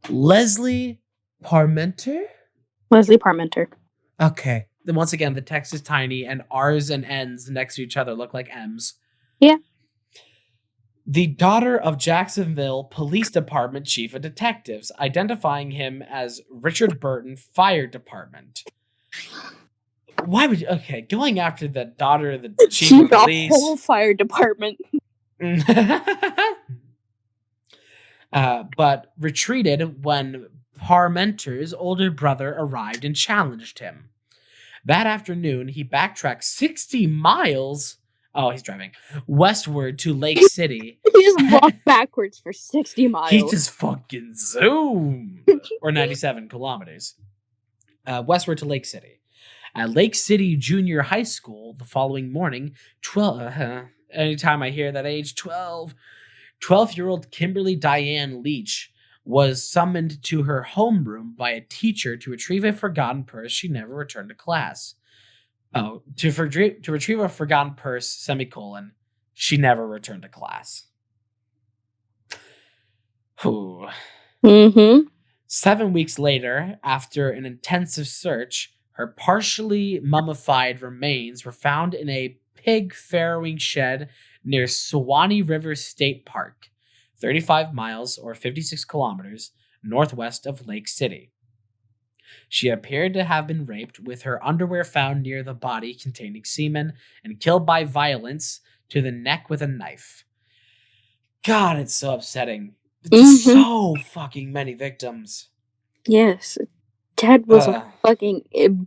Leslie Parmenter? Leslie Parmenter. Okay. Then once again, the text is tiny, and R's and N's next to each other look like M's. Yeah. The daughter of Jacksonville Police Department Chief of Detectives, identifying him as Richard Burton Fire Department. Why would you... Okay, going after the daughter of the chief of police... The whole fire department. But retreated when Parmenter's older brother arrived and challenged him. That afternoon, he backtracked 60 miles... Oh, he's driving. Westward to Lake City. He just walked backwards for 60 miles. He just fucking zoomed. Or 97 kilometers. Westward to Lake City. At Lake City Junior High School the following morning, anytime I hear that age, 12-year-old Kimberly Diane Leach was summoned to her homeroom by a teacher to retrieve a forgotten purse she never returned to class. Oh, to retrieve a forgotten purse, semicolon, she never returned to class. Ooh. Mm-hmm. 7 weeks later, after an intensive search, her partially mummified remains were found in a pig farrowing shed near Suwannee River State Park, 35 miles or 56 kilometers northwest of Lake City. She appeared to have been raped, with her underwear found near the body containing semen, and killed by violence to the neck with a knife. God, it's so upsetting. It's so fucking many victims. Yes. Ted was a fucking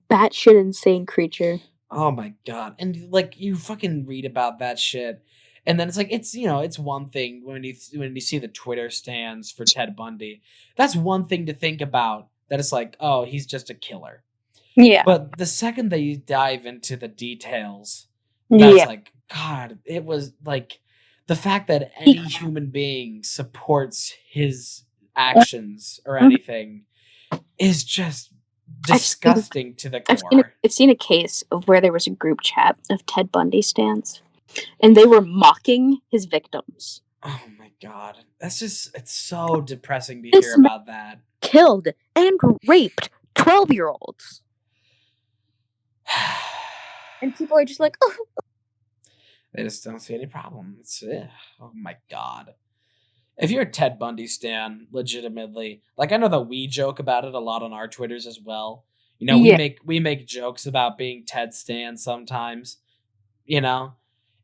batshit insane creature. Oh my god. And like you fucking read about that shit. And then it's like it's one thing when you see the Twitter stands for Ted Bundy. That's one thing to think about. That it's like, oh, he's just a killer. Yeah. But the second that you dive into the details, that's like, God, it was like The fact that any human being supports his actions or anything is just disgusting to the core. I've seen a case of where there was a group chat of Ted Bundy stans, and they were mocking his victims. Oh my god. It's so depressing to This hear about that. Killed and raped 12-year-olds. And people are just like, oh. They just don't see any problem. Oh my god. If you're a Ted Bundy stan, legitimately, like I know that we joke about it a lot on our Twitters as well. You know, we make jokes about being Ted stan sometimes. You know,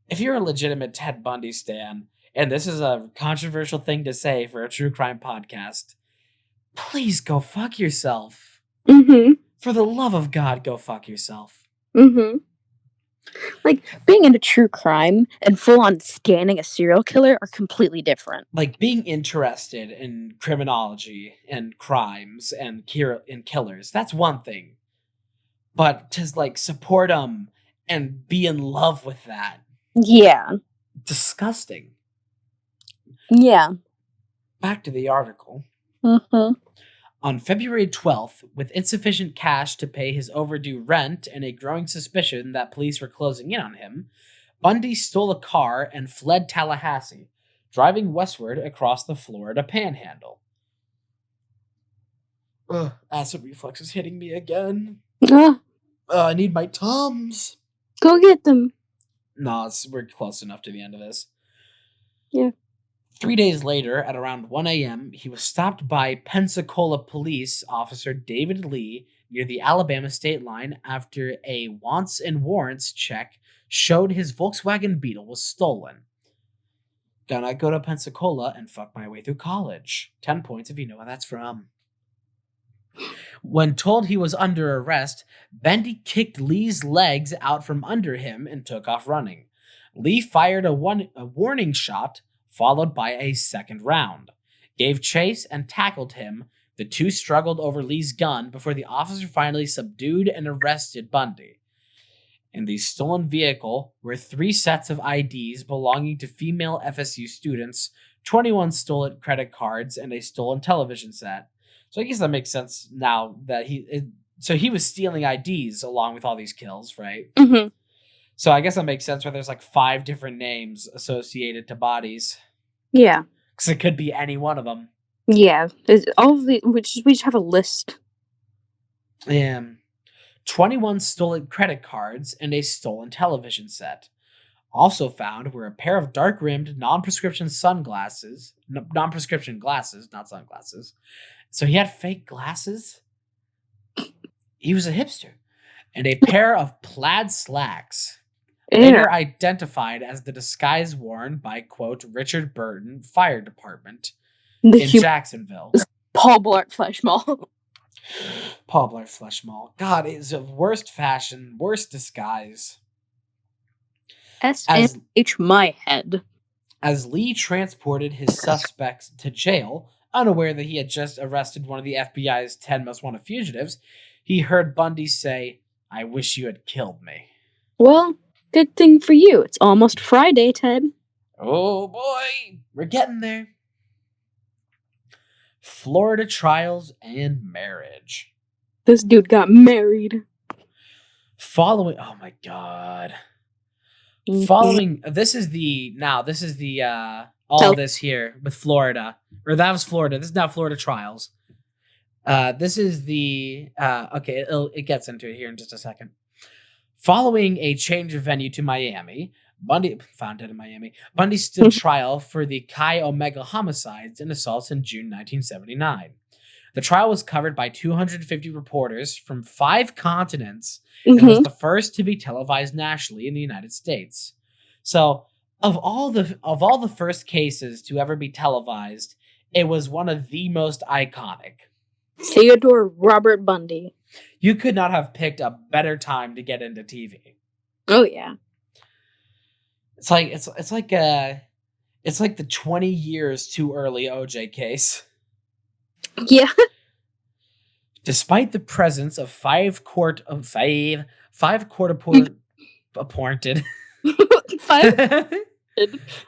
if you're a legitimate Ted Bundy stan, and this is a controversial thing to say for a true crime podcast, please go fuck yourself. Mm-hmm. For the love of God, go fuck yourself. Mm-hmm. Like, being into true crime and full-on scanning a serial killer are completely different. Like, being interested in criminology and crimes and killers, that's one thing. But to, like, support them and be in love with that. Yeah. Disgusting. Yeah. Back to the article. Mm-hmm. On February 12th, with insufficient cash to pay his overdue rent and a growing suspicion that police were closing in on him, Bundy stole a car and fled Tallahassee, driving westward across the Florida Panhandle. Ugh, acid reflux is hitting me again. I need my Tums. Go get them. No, we're close enough to the end of this. Yeah. 3 days later, at around 1 a.m., he was stopped by Pensacola police officer David Lee near the Alabama state line after a wants and warrants check showed his Volkswagen Beetle was stolen. Gonna go to Pensacola and fuck my way through college. 10 points if you know where that's from. When told he was under arrest, Bundy kicked Lee's legs out from under him and took off running. Lee fired a warning shot, followed by a second round, gave chase and tackled him. The two struggled over Lee's gun before the officer finally subdued and arrested Bundy. In the stolen vehicle were 3 sets of IDs belonging to female FSU students, 21 stolen credit cards, and a stolen television set. So I guess that makes sense now that he was stealing IDs along with all these kills, right? Mm-hmm. So I guess that makes sense where there's like 5 different names associated to bodies. Yeah. Because it could be any one of them. Yeah. We just have a list. 21 stolen credit cards and a stolen television set. Also found were a pair of dark-rimmed non-prescription glasses, not sunglasses. So he had fake glasses? He was a hipster. And a pair of plaid slacks. Later identified as the disguise worn by, quote, Richard Burton Fire Department in Jacksonville. Paul Blart Flesh Mall. Paul Blart Flesh Mall. God, it's the worst fashion, worst disguise. SMH my head. As Lee transported his suspects to jail, unaware that he had just arrested one of the FBI's 10 most wanted fugitives, he heard Bundy say, "I wish you had killed me." Well, good thing for you. It's almost Friday, Ted. Oh boy, we're getting there. Florida trials and marriage. This dude got married. Oh my god. This is the this here with Florida. Or that was Florida. This is now Florida trials. This is the okay, it gets into it here in just a second. Following a change of venue to Miami, Bundy stood trial for the Chi Omega homicides and assaults in June 1979. The trial was covered by 250 reporters from 5 continents and was the first to be televised nationally in the United States. So, of all the first cases to ever be televised, it was one of the most iconic. Theodore Robert Bundy. You could not have picked a better time to get into TV. Oh yeah. It's like the 20 years too early OJ case. Yeah. Despite the presence of 5 court appointed. 5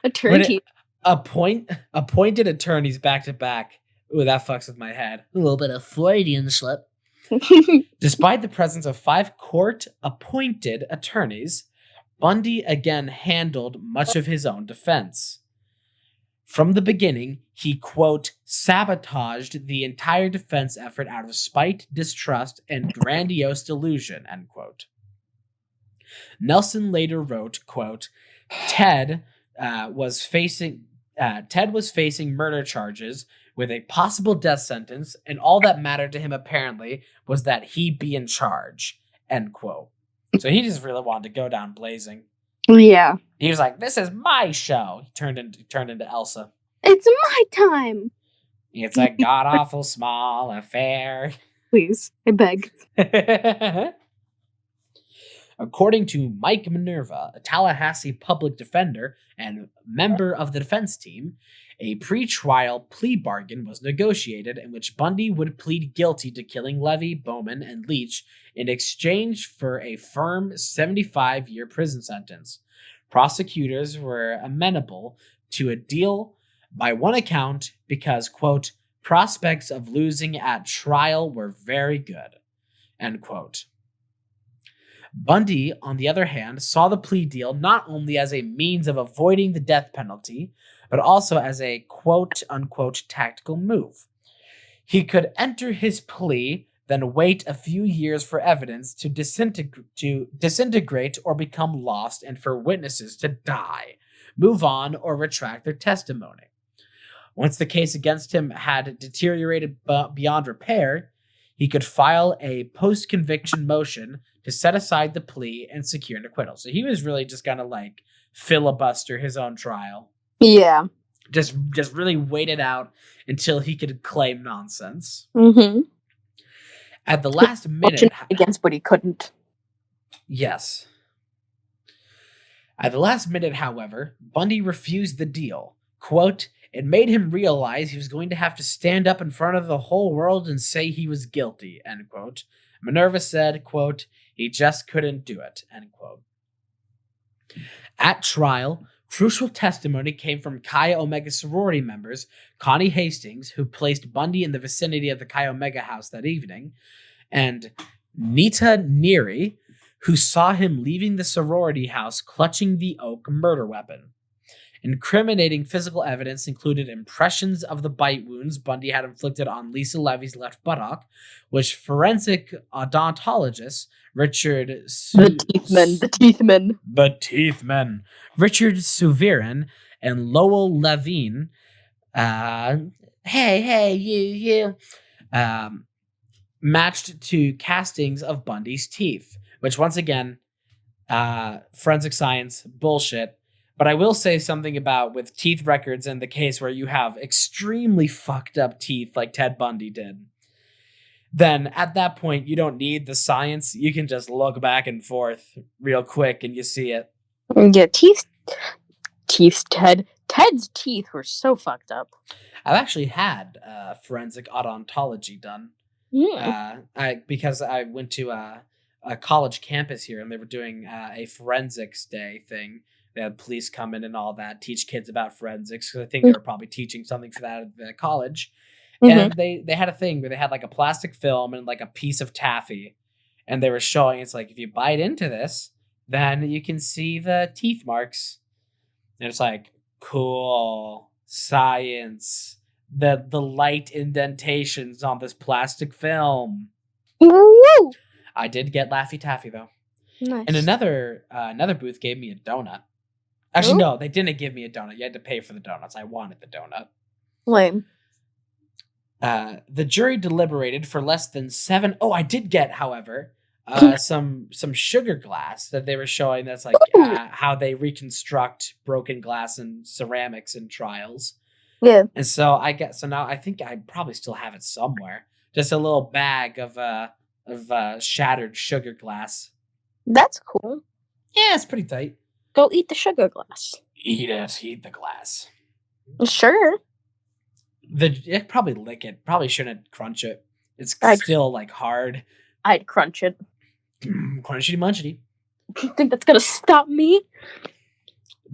attorney. Appointed attorneys back to back. Ooh, that fucks with my head. A little bit of Freudian slip. Despite the presence of 5 court-appointed attorneys, Bundy again handled much of his own defense. From the beginning, he, quote, sabotaged the entire defense effort out of spite, distrust, and grandiose delusion, end quote. Nelson later wrote, quote, Ted was facing murder charges with a possible death sentence, and all that mattered to him apparently was that he be in charge, end quote. So he just really wanted to go down blazing. Yeah. He was like, "This is my show." He turned into Elsa. It's my time. It's a god awful small affair. Please, I beg. According to Mike Minerva, a Tallahassee public defender and member of the defense team, a pre-trial plea bargain was negotiated in which Bundy would plead guilty to killing Levy, Bowman, and Leach in exchange for a firm 75-year prison sentence. Prosecutors were amenable to a deal by one account because, quote, prospects of losing at trial were very good, end quote. Bundy, on the other hand, saw the plea deal not only as a means of avoiding the death penalty, but also as a quote-unquote tactical move. He could enter his plea, then wait a few years for evidence to disintegrate or become lost and for witnesses to die, move on, or retract their testimony. Once the case against him had deteriorated beyond repair, he could file a post-conviction motion to set aside the plea and secure an acquittal. So he was really just gonna like filibuster his own trial. Yeah. Just really wait it out until he could claim nonsense. Mm-hmm. At the last minute, against, but he couldn't. Yes. At the last minute, however, Bundy refused the deal. Quote, it made him realize he was going to have to stand up in front of the whole world and say he was guilty, end quote. Minerva said, quote, he just couldn't do it, end quote. At trial, crucial testimony came from Chi Omega sorority members Connie Hastings, who placed Bundy in the vicinity of the Chi Omega house that evening, and Nita Neary, who saw him leaving the sorority house clutching the oak murder weapon. Incriminating physical evidence included impressions of the bite wounds Bundy had inflicted on Lisa Levy's left buttock, which forensic odontologist Richard The teethman. Richard Suvirin and Lowell Levine, you, matched to castings of Bundy's teeth, which once again, forensic science, bullshit. But I will say something about with teeth records and the case where you have extremely fucked up teeth like Ted Bundy did. Then at that point, you don't need the science. You can just look back and forth real quick and you see it. Yeah, Ted's teeth were so fucked up. I've actually had forensic odontology done. Because I went to a college campus here and they were doing a forensics day thing. They had police come in and all that, teach kids about forensics, because I think they were probably teaching something for that at the college. Mm-hmm. And they had a thing where they had like a plastic film and like a piece of taffy. And they were showing, it's like, if you bite into this, then you can see the teeth marks. And it's like, cool, science, the light indentations on this plastic film. Woo! I did get Laffy Taffy, though. Nice. And another booth gave me a donut. Actually, no, they didn't give me a donut. You had to pay for the donuts. I wanted the donut. Lame. The jury deliberated for less than 7. Oh, I did get, however, some sugar glass that they were showing. That's like how they reconstruct broken glass and ceramics in trials. Yeah. And so now I think I probably still have it somewhere. Just a little bag of shattered sugar glass. That's cool. Yeah, it's pretty tight. Go eat the sugar glass. Eat the glass. Sure. I'd probably lick it. Probably shouldn't crunch it. It's still like hard. I'd crunch it. Crunchy munchity. You think that's gonna stop me?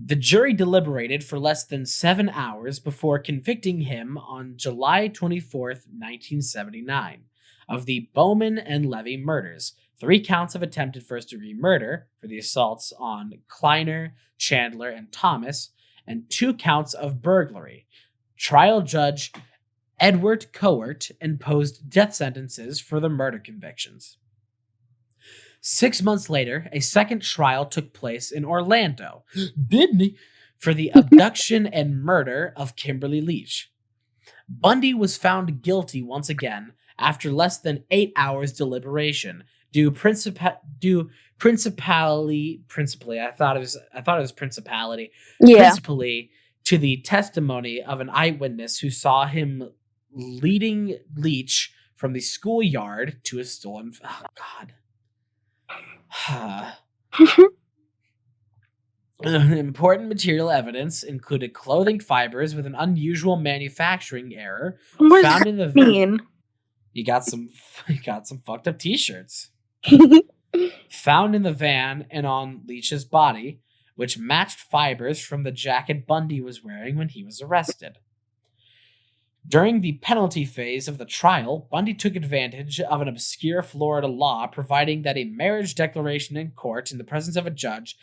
The jury deliberated for less than 7 hours before convicting him on July 24th, 1979, of the Bowman and Levy murders, 3 counts of attempted first-degree murder for the assaults on Kleiner, Chandler, and Thomas, and 2 counts of burglary. Trial judge Edward Coert imposed death sentences for the murder convictions. 6 months later, a second trial took place in Orlando, Disney, for the abduction and murder of Kimberly Leach. Bundy was found guilty once again after less than 8 hours deliberation, due principally, I thought it was principality, principally to the testimony of an eyewitness who saw him leading Leach from the schoolyard to a stolen. Oh God. Important material evidence included clothing fibers with an unusual manufacturing error found in the van. You got some fucked up t-shirts found in the van and on Leach's body, which matched fibers from the jacket Bundy was wearing when he was arrested. During the penalty phase of the trial, Bundy took advantage of an obscure Florida law providing that a marriage declaration in court in the presence of a judge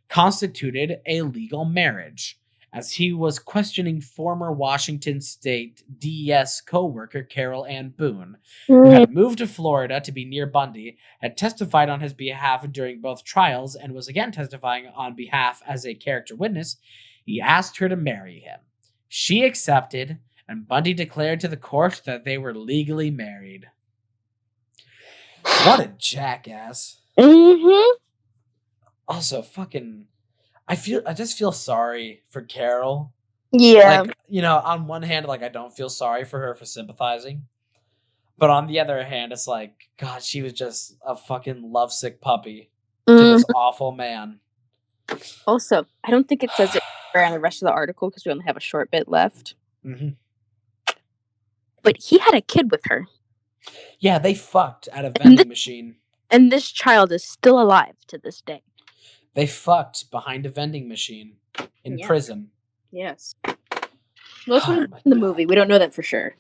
constituted a legal marriage, as he was questioning former Washington State DES co-worker Carol Ann Boone, who had moved to Florida to be near Bundy, had testified on his behalf during both trials, and was again testifying on behalf as a character witness. He asked her to marry him. She accepted, and Bundy declared to the court that they were legally married. What a jackass. Mm-hmm. Also, fucking, I just feel sorry for Carol. Yeah. Like, on one hand, like, I don't feel sorry for her for sympathizing. But on the other hand, it's like, God, she was just a fucking lovesick puppy to this awful man. Also, I don't think it says it around the rest of the article because we only have a short bit left. Mm-hmm. But he had a kid with her. Yeah, they fucked at a vending machine. And this child is still alive to this day. They fucked behind a vending machine in prison. Yes. Well, that's what in the movie. We don't know that for sure.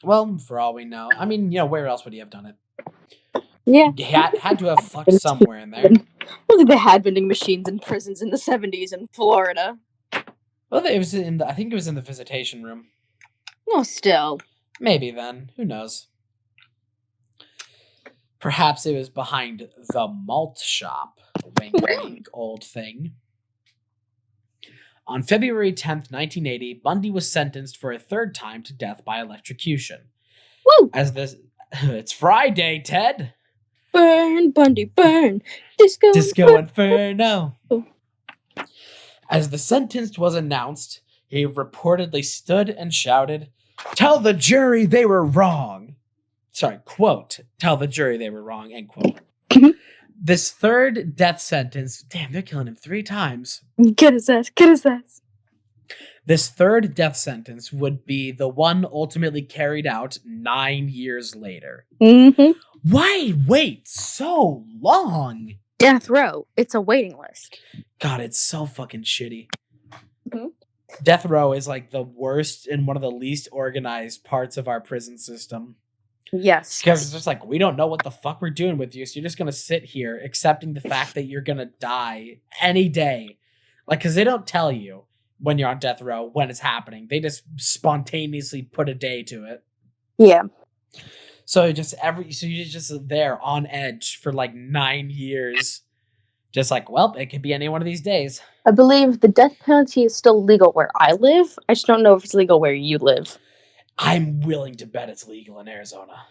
Well, for all we know. I mean, where else would he have done it? Yeah. He had to have fucked somewhere in there. I don't think they had vending machines in prisons in the 70s in Florida. Well, I think it was in the visitation room. Well, still. Maybe then. Who knows? Perhaps it was behind the malt shop. Wink, wink, old thing. On February 10th, 1980, Bundy was sentenced for a 3rd time to death by electrocution. Woo! It's Friday, Ted. Burn, Bundy, burn. Disco Inferno. As the sentence was announced, he reportedly stood and shouted, "Tell the jury they were wrong." Sorry, quote, "Tell the jury they were wrong," end quote. This 3rd death sentence, damn, they're killing him 3 times. Get his ass. This 3rd death sentence would be the one ultimately carried out 9 years later. Mm-hmm. Why wait so long? Death row. It's a waiting list. God, it's so fucking shitty. Mm-hmm. Death row is like the worst and one of the least organized parts of our prison system. Yes. Because it's just like, we don't know what the fuck we're doing with you, so you're just going to sit here accepting the fact that you're going to die any day. Like, because they don't tell you when you're on death row when it's happening. They just spontaneously put a day to it. Yeah. So you're just there on edge for like 9 years. Just like, well, it could be any one of these days. I believe the death penalty is still legal where I live. I just don't know if it's legal where you live. I'm willing to bet it's legal in Arizona.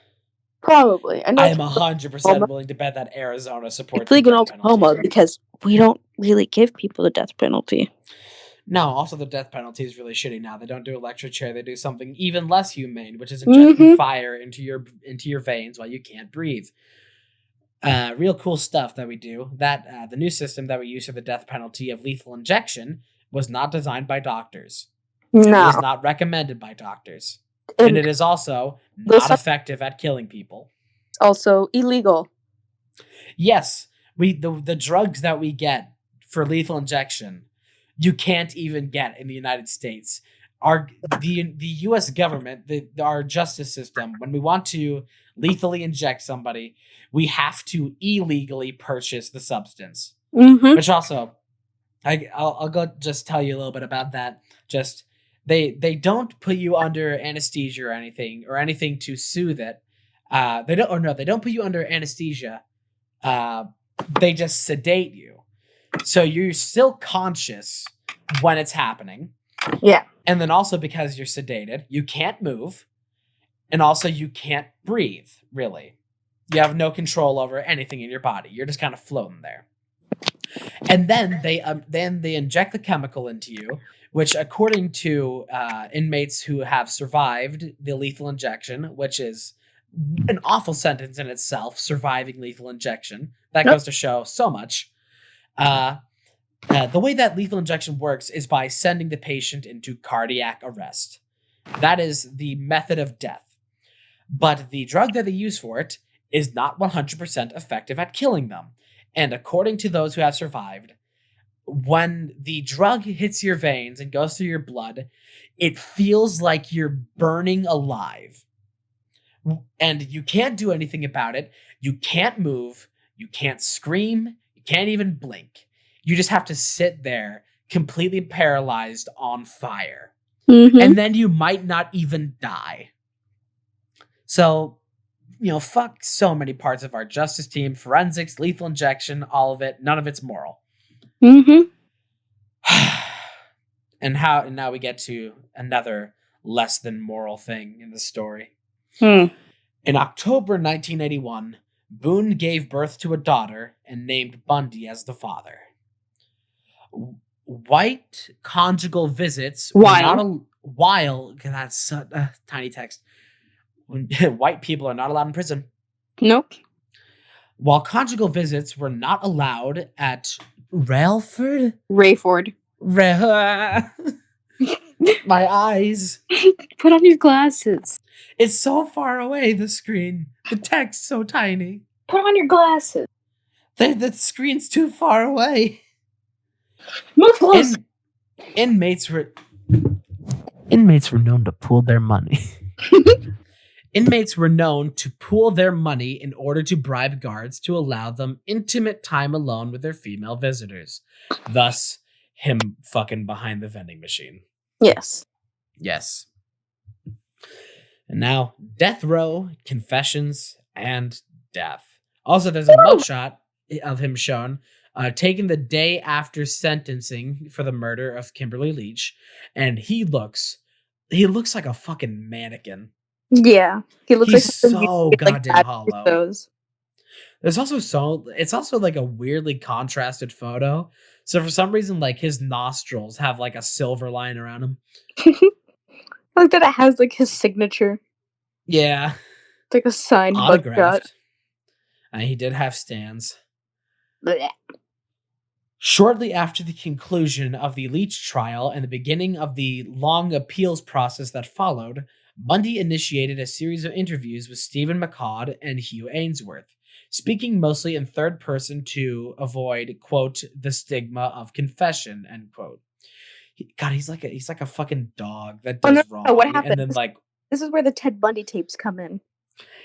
Probably. I am 100% willing to bet that Arizona supports. It's legal in Oklahoma because we don't really give people the death penalty. No, also the death penalty is really shitty now. They don't do electric chair. They do something even less humane, which is injecting fire into your veins while you can't breathe. Real cool stuff that we do. That the new system that we use for the death penalty of lethal injection was not designed by doctors. No. It is not recommended by doctors. And it is also not effective at killing people. It's also illegal. Yes, the drugs that we get for lethal injection, you can't even get in the United States. The U.S. government, our justice system, when we want to lethally inject somebody, we have to illegally purchase the substance. Mm-hmm. Which also, I'll go just tell you a little bit about that. Just they don't put you under anesthesia or anything to soothe it. They don't put you under anesthesia. They just sedate you, so you're still conscious when it's happening. Yeah. And then also because you're sedated, you can't move, and also you can't breathe. Really, you have no control over anything in your body. You're just kind of floating there. And then they inject the chemical into you, which, according to inmates who have survived the lethal injection, which is an awful sentence in itself, surviving lethal injection, that goes to show so much. The way that lethal injection works is by sending the patient into cardiac arrest. That is the method of death. But the drug that they use for it is not 100% effective at killing them. And according to those who have survived, when the drug hits your veins and goes through your blood, it feels like you're burning alive. And you can't do anything about it. You can't move. You can't scream. You can't even blink. You just have to sit there completely paralyzed on fire. Mm-hmm. And then you might not even die. So, fuck so many parts of our justice team, forensics, lethal injection, all of it. None of it's moral. Mm-hmm. And now we get to another less than moral thing in the story. Hmm. In October 1981, Boone gave birth to a daughter and named Bundy as the father. White conjugal visits were that's tiny text. White people are not allowed in prison. Nope. While conjugal visits were not allowed at Rayford. My eyes. Put on your glasses. It's so far away, the screen. The text so tiny. Put on your glasses. The screen's too far away. Move close. Inmates were known to pool their money. Inmates were known to pool their money in order to bribe guards to allow them intimate time alone with their female visitors. Thus, him fucking behind the vending machine. Yes. Yes. And now, death row, confessions, and death. Also, there's a mugshot of him shown, taken the day after sentencing for the murder of Kimberly Leach, and he looks like a fucking mannequin. Yeah, he looks He's like so goddamn hollow. Those. It's also like a weirdly contrasted photo. So for some reason, like his nostrils have like a silver line around them. I like that it has like his signature. Yeah, It's like a signed autographed. He did have stands. Blech. Shortly after the conclusion of the Leach trial and the beginning of the long appeals process that followed, Bundy initiated a series of interviews with Stephen McCaud and Hugh Ainsworth, speaking mostly in third person to avoid, quote, the stigma of confession, end quote. He's like a fucking dog that does wrong. What happened? And then this is where the Ted Bundy tapes come in.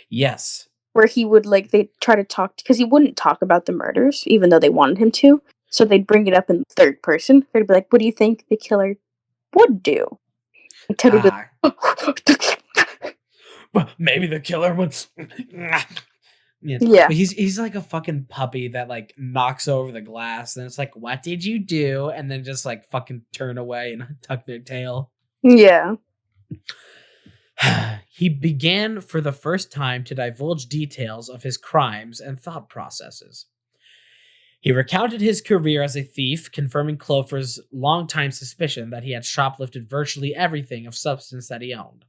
Yes. Where he would they try to talk, because he wouldn't talk about the murders, even though they wanted him to. So they'd bring it up in third person. They'd be like, what do you think the killer would do? And Ted would be like, well, maybe the killer would... Yeah. But he's like a fucking puppy that like knocks over the glass, and it's like, what did you do? And then just like fucking turn away and tuck their tail. Yeah. He began for the first time to divulge details of his crimes and thought processes. He recounted his career as a thief, confirming Clover's longtime suspicion that he had shoplifted virtually everything of substance that he owned.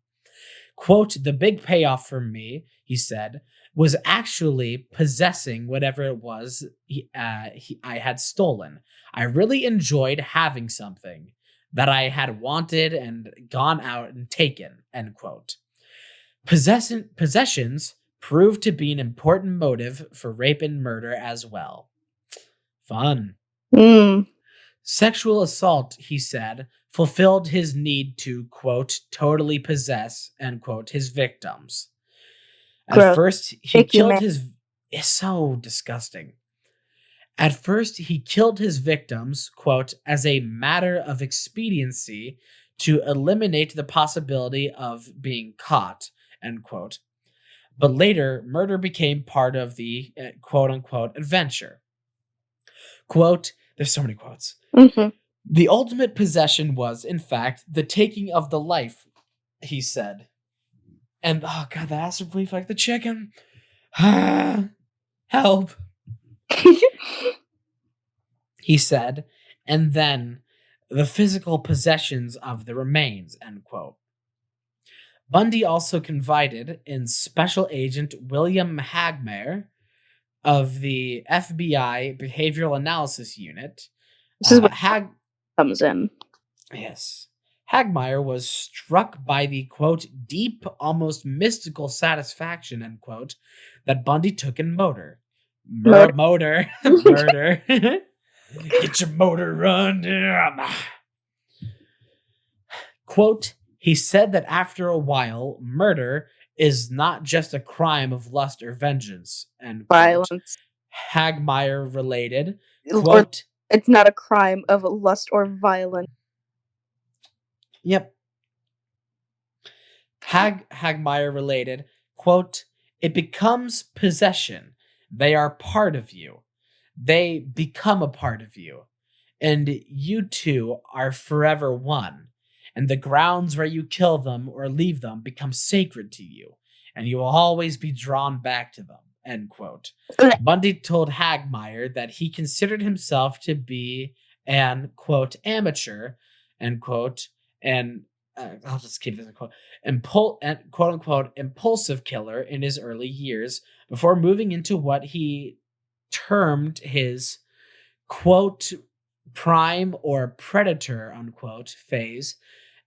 Quote, the big payoff for me, he said, was actually possessing whatever it was I had stolen. I really enjoyed having something that I had wanted and gone out and taken, end quote. Possessions proved to be an important motive for rape and murder as well. Fun. Sexual assault, he said, fulfilled his need to, quote, totally possess, end quote, his victims. At Gross. first, he Thank you, killed man. his... It's so disgusting. At first, he killed his victims, quote, as a matter of expediency to eliminate the possibility of being caught, end quote. But later, murder became part of the quote unquote adventure. Quote, there's so many quotes. Mm-hmm. The ultimate possession was, in fact, the taking of the life, he said. And, oh god, the acid reflux, like the chicken. Help. He said, and then the physical possessions of the remains, end quote. Bundy also confided in Special Agent William Hagmaier of the FBI Behavioral Analysis Unit. This is what comes in. Yes. Hagmaier was struck by the, quote, deep, almost mystical satisfaction, end quote, that Bundy took in murder. Murder. Get your motor running. Quote, he said that after a while, murder is not just a crime of lust or vengeance, end quote. Violence. Hagmaier related, Or quote, it's not a crime of lust or violence. Yep. Hagmaier related, quote, it becomes possession. They are part of you. They become a part of you. And you two are forever one. And the grounds where you kill them or leave them become sacred to you. And you will always be drawn back to them, end quote. Bundy told Hagmaier that he considered himself to be an, quote, amateur, end quote, and I'll just keep this in quote, quote unquote, impulsive killer in his early years before moving into what he termed his, quote, prime or predator, unquote, phase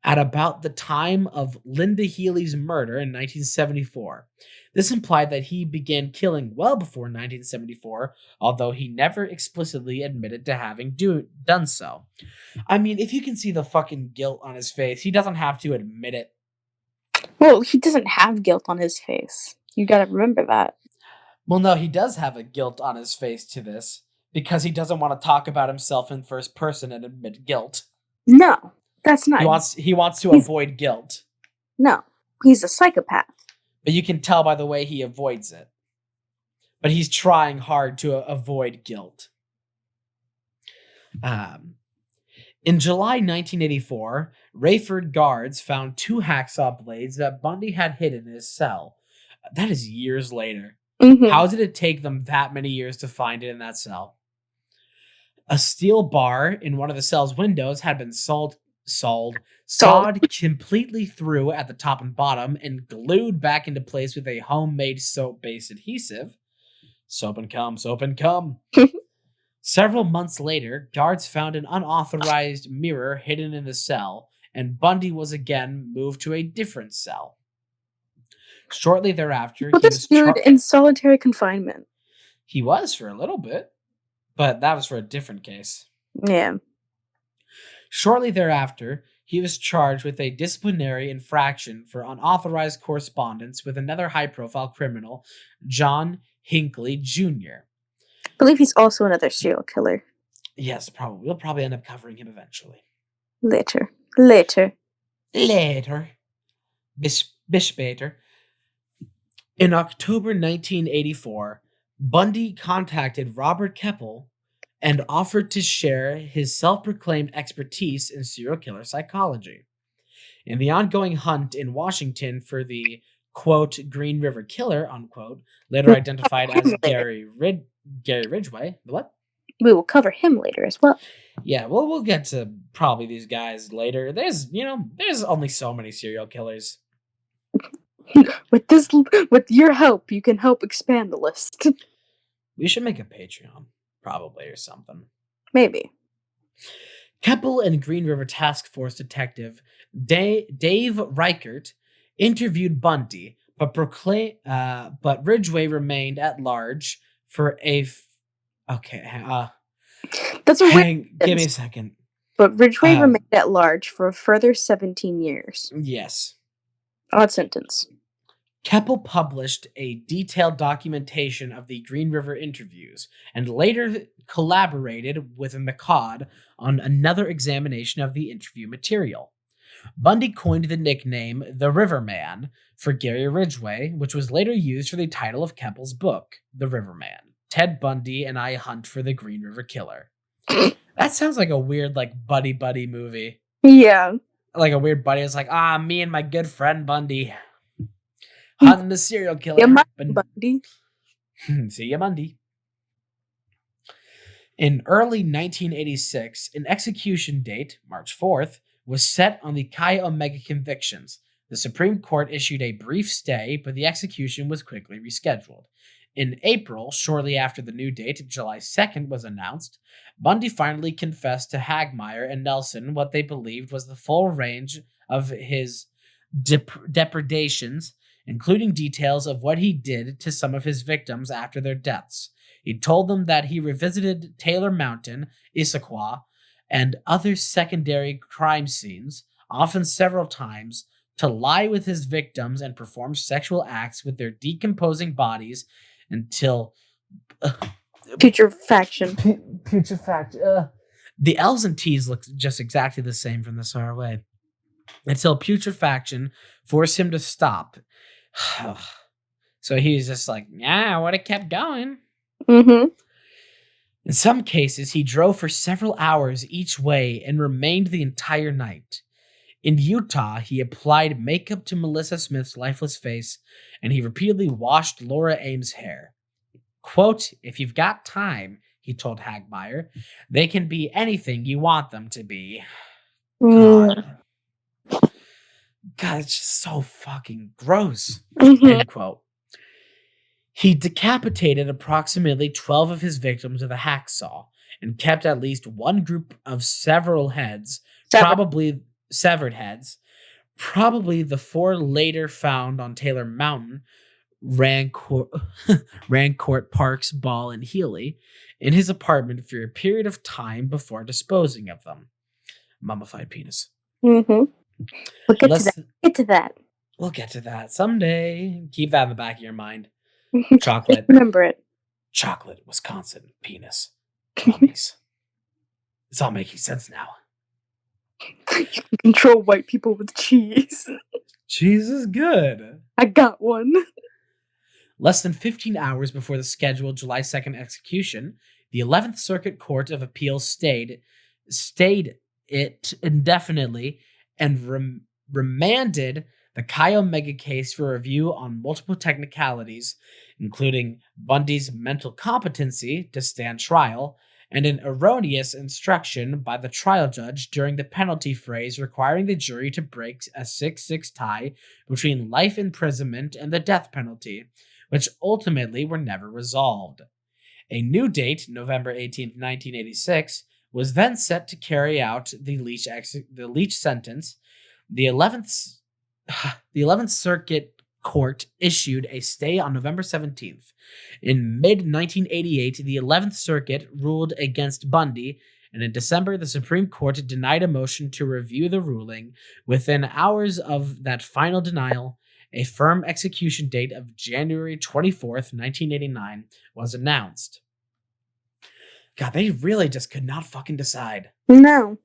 at about the time of Linda Healy's murder in 1974. This implied that he began killing well before 1974, although he never explicitly admitted to having done so. I mean, if you can see the fucking guilt on his face, he doesn't have to admit it. Well, he doesn't have guilt on his face. You gotta remember that. Well, no, he does have a guilt on his face to this, because he doesn't want to talk about himself in first person and admit guilt. No, that's not. He wants to avoid guilt. No, he's a psychopath. But you can tell by the way he avoids it. But he's trying hard to avoid guilt. In July 1984, Rayford guards found 2 hacksaw blades that Bundy had hidden in his cell. That is years later. Mm-hmm. How did it take them that many years to find it in that cell? A steel bar in one of the cell's windows had been sawed completely through at the top and bottom and glued back into place with a homemade soap-based adhesive. Soap and cum. Several months later, guards found an unauthorized mirror hidden in the cell, and Bundy was again moved to a different cell. Shortly thereafter, he was in solitary confinement. He was for a little bit, but that was for a different case. Yeah. Shortly thereafter, he was charged with a disciplinary infraction for unauthorized correspondence with another high-profile criminal, John Hinckley Jr. I believe he's also another serial killer. Yes, probably. We'll probably end up covering him eventually. Later. Bishbater. In October 1984, Bundy contacted Robert Keppel and offered to share his self-proclaimed expertise in serial killer psychology. In the ongoing hunt in Washington for the, quote, Green River Killer, unquote, later identified as Gary Ridgway. What? We will cover him later as well. Yeah, well, we'll get to probably these guys later. There's only so many serial killers. With your help, you can help expand the list. We should make a Patreon, probably, or something. Maybe. Keppel and Green River Task Force detective Dave Reichert interviewed Bundy, but Ridgway remained at large for That's a weird Give me a sentence. second. But Ridgway remained at large for a further 17 years. Yes. Odd sentence. Keppel published a detailed documentation of the Green River interviews and later collaborated with McCod on another examination of the interview material. Bundy coined the nickname The Riverman for Gary Ridgway, which was later used for the title of Keppel's book, The Riverman, Ted Bundy and I Hunt for the Green River Killer. That sounds like a weird, buddy movie. Yeah. Like a weird buddy. It's like, me and my good friend Bundy hunting the serial killer. Yeah, Bundy. See ya, Bundy. In early 1986, an execution date, March 4th, was set on the Chi Omega convictions. The Supreme Court issued a brief stay, but the execution was quickly rescheduled. In April, shortly after the new date, July 2nd, was announced, Bundy finally confessed to Hagmaier and Nelson what they believed was the full range of his depredations, including details of what he did to some of his victims after their deaths. He told them that he revisited Taylor Mountain, Issaquah, and other secondary crime scenes, often several times, to lie with his victims and perform sexual acts with their decomposing bodies until putrefaction. The L's and T's look just exactly the same from this far away. Until putrefaction forced him to stop. So he was just like, I would have kept going. Mm-hmm. In some cases, he drove for several hours each way and remained the entire night. In Utah, he applied makeup to Melissa Smith's lifeless face, and he repeatedly washed Laura Ames' hair. Quote, if you've got time, he told Hagmaier, they can be anything you want them to be. God, it's just so fucking gross. Mm-hmm. End quote. He decapitated approximately 12 of his victims with a hacksaw and kept at least one group of severed heads. Probably the 4 later found on Taylor Mountain, Rancourt Parks, Ball, and Healy, in his apartment for a period of time before disposing of them. Mummified penis. Mm-hmm. We'll get to that. We'll get to that someday. Keep that in the back of your mind. Chocolate. Remember it. Chocolate, Wisconsin, penis. Mummies. It's all making sense now. You can control white people with cheese. Cheese is good. I got one. Less than 15 hours before the scheduled July 2nd execution, the 11th Circuit Court of Appeals stayed it indefinitely and remanded the Chi Omega case for review on multiple technicalities, including Bundy's mental competency to stand trial and an erroneous instruction by the trial judge during the penalty phase requiring the jury to break a 6-6 tie between life imprisonment and the death penalty, which ultimately were never resolved. A new date, November 18, 1986, was then set to carry out the Leach sentence. The 11th Circuit Court issued a stay on November 17th. In mid-1988, the 11th Circuit ruled against Bundy, and in December, the Supreme Court denied a motion to review the ruling. Within hours of that final denial, a firm execution date of January 24th, 1989 was announced. God, they really just could not fucking decide. No.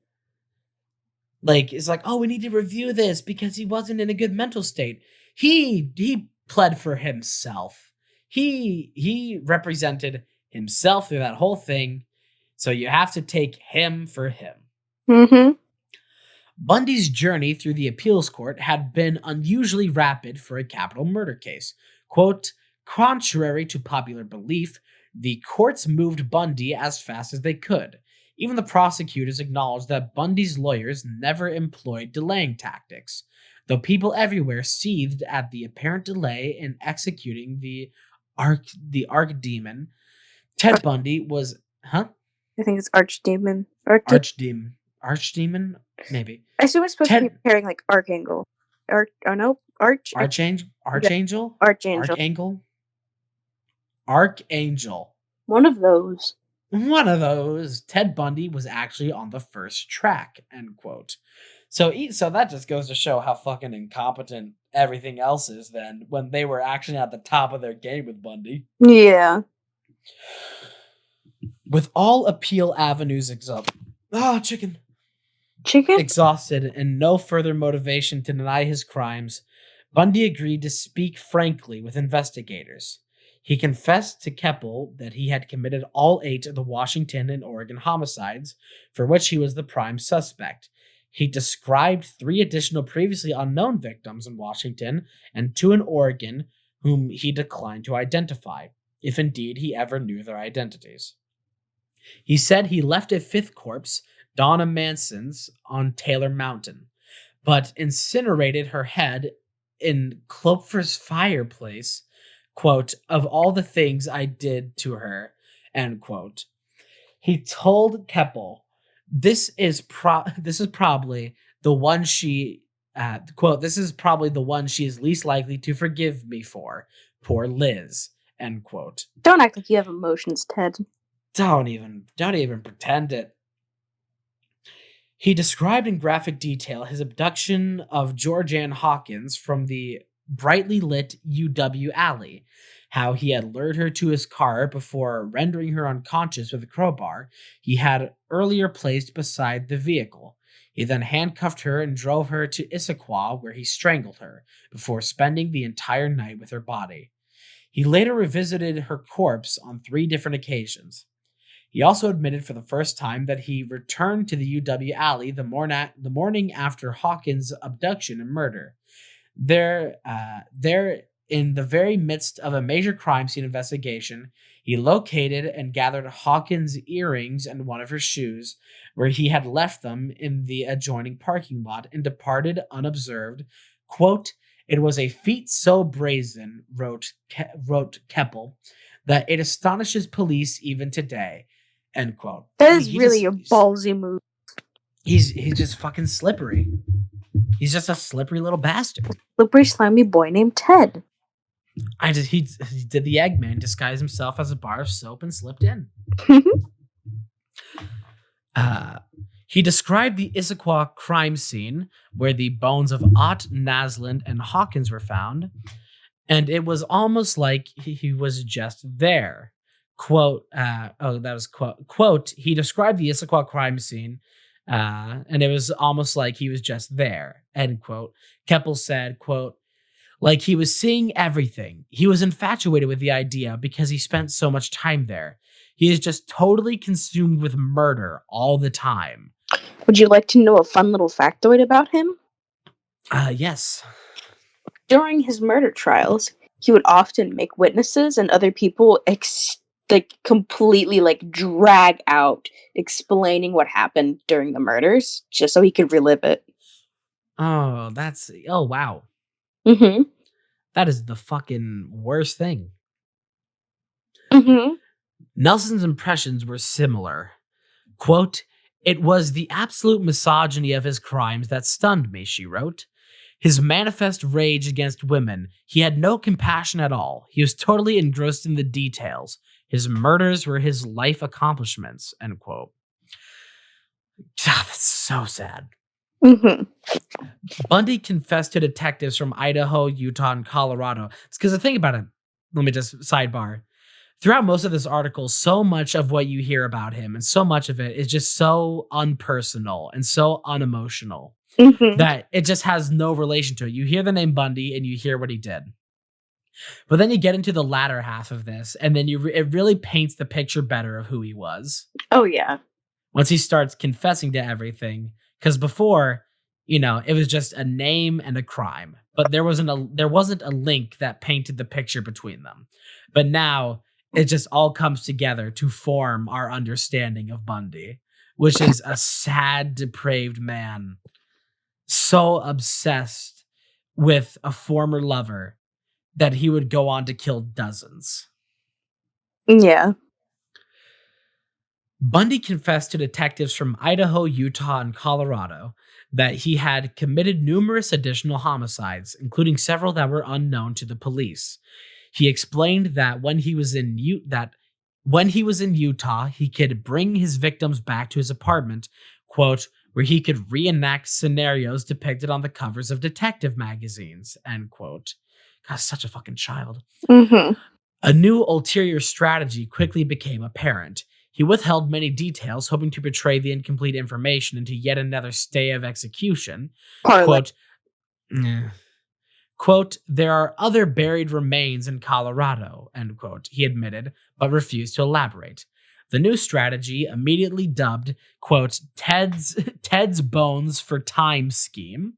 It's like, we need to review this because he wasn't in a good mental state. He pled for himself. He represented himself through that whole thing, so you have to take him for him. Mm-hmm. Bundy's journey through the appeals court had been unusually rapid for a capital murder case. Quote, contrary to popular belief, the courts moved Bundy as fast as they could. Even the prosecutors acknowledged that Bundy's lawyers never employed delaying tactics, though people everywhere seethed at the apparent delay in executing the archdemon. Ted Bundy was... Huh? I think it's archdemon. Archdemon? Maybe. I assume it's supposed to be pairing like archangel. Archangel? Archangel? Archangel. Archangel? One of those. One of those, Ted Bundy, was actually on the first track, end quote. So that just goes to show how fucking incompetent everything else is then when they were actually at the top of their game with Bundy. Yeah. With all appeal avenues Chicken? exhausted and no further motivation to deny his crimes, Bundy agreed to speak frankly with investigators. He confessed to Keppel that he had committed all 8 of the Washington and Oregon homicides, for which he was the prime suspect. He described 3 additional previously unknown victims in Washington and 2 in Oregon, whom he declined to identify, if indeed he ever knew their identities. He said he left a 5th corpse, Donna Manson's, on Taylor Mountain, but incinerated her head in Klopfer's fireplace, quote, of all the things I did to her, end quote. He told Keppel, this is probably the one she, quote, this is probably the one she is least likely to forgive me for. Poor Liz, end quote. Don't act like you have emotions, Ted. Don't even pretend it. He described in graphic detail his abduction of Georgianne Hawkins from the brightly lit UW alley, how he had lured her to his car before rendering her unconscious with a crowbar he had earlier placed beside the vehicle. He then handcuffed her and drove her to Issaquah, where he strangled her, before spending the entire night with her body. He later revisited her corpse on 3 different occasions. He also admitted for the first time that he returned to the UW alley the morning after Hawkins' abduction and murder. There, in the very midst of a major crime scene investigation, he located and gathered Hawkins' earrings and one of her shoes, where he had left them in the adjoining parking lot, and departed unobserved. Quote, it was a feat so brazen, wrote Keppel, that it astonishes police even today. End quote. That is really a ballsy move. He's just fucking slippery. He's just a slippery little bastard. Slippery, slimy boy named Ted. He did the Eggman, disguised himself as a bar of soap and slipped in. He described the Issaquah crime scene where the bones of Ott, Naslund, and Hawkins were found, and it was almost like he was just there. Quote, quote, he described the Issaquah crime scene, and it was almost like he was just there, end quote. Keppel said, quote, like he was seeing everything. He was infatuated with the idea because he spent so much time there. He is just totally consumed with murder all the time. Would you like to know a fun little factoid about him? Yes. During his murder trials, he would often make witnesses and other people completely drag out explaining what happened during the murders just so he could relive it. Oh, wow. Mm-hmm. That is the fucking worst thing. Mm-hmm. Nelson's impressions were similar. Quote, it was the absolute misogyny of his crimes that stunned me, she wrote. His manifest rage against women. He had no compassion at all. He was totally engrossed in the details. His murders were his life accomplishments, end quote. God, that's so sad. Mm-hmm. Bundy confessed to detectives from Idaho, Utah, and Colorado. It's because the thing about it, let me just sidebar. Throughout most of this article, so much of what you hear about him and so much of it is just so unpersonal and so unemotional that it just has no relation to it. You hear the name Bundy and you hear what he did. But then you get into the latter half of this, and then it really paints the picture better of who he was. Oh, yeah. Once he starts confessing to everything, because before, it was just a name and a crime, but there wasn't a link that painted the picture between them. But now it just all comes together to form our understanding of Bundy, which is a sad, depraved man, so obsessed with a former lover that he would go on to kill dozens. Yeah. Bundy confessed to detectives from Idaho, Utah, and Colorado that he had committed numerous additional homicides, including several that were unknown to the police. He explained that when he was in When he was in Utah, he could bring his victims back to his apartment, quote, where he could reenact scenarios depicted on the covers of detective magazines, end quote. God, such a fucking child. Mm-hmm. A new ulterior strategy quickly became apparent. He withheld many details, hoping to betray the incomplete information into yet another stay of execution. Quote, quote, there are other buried remains in Colorado, end quote, he admitted, but refused to elaborate. The new strategy, immediately dubbed, quote, Ted's Bones for Time scheme,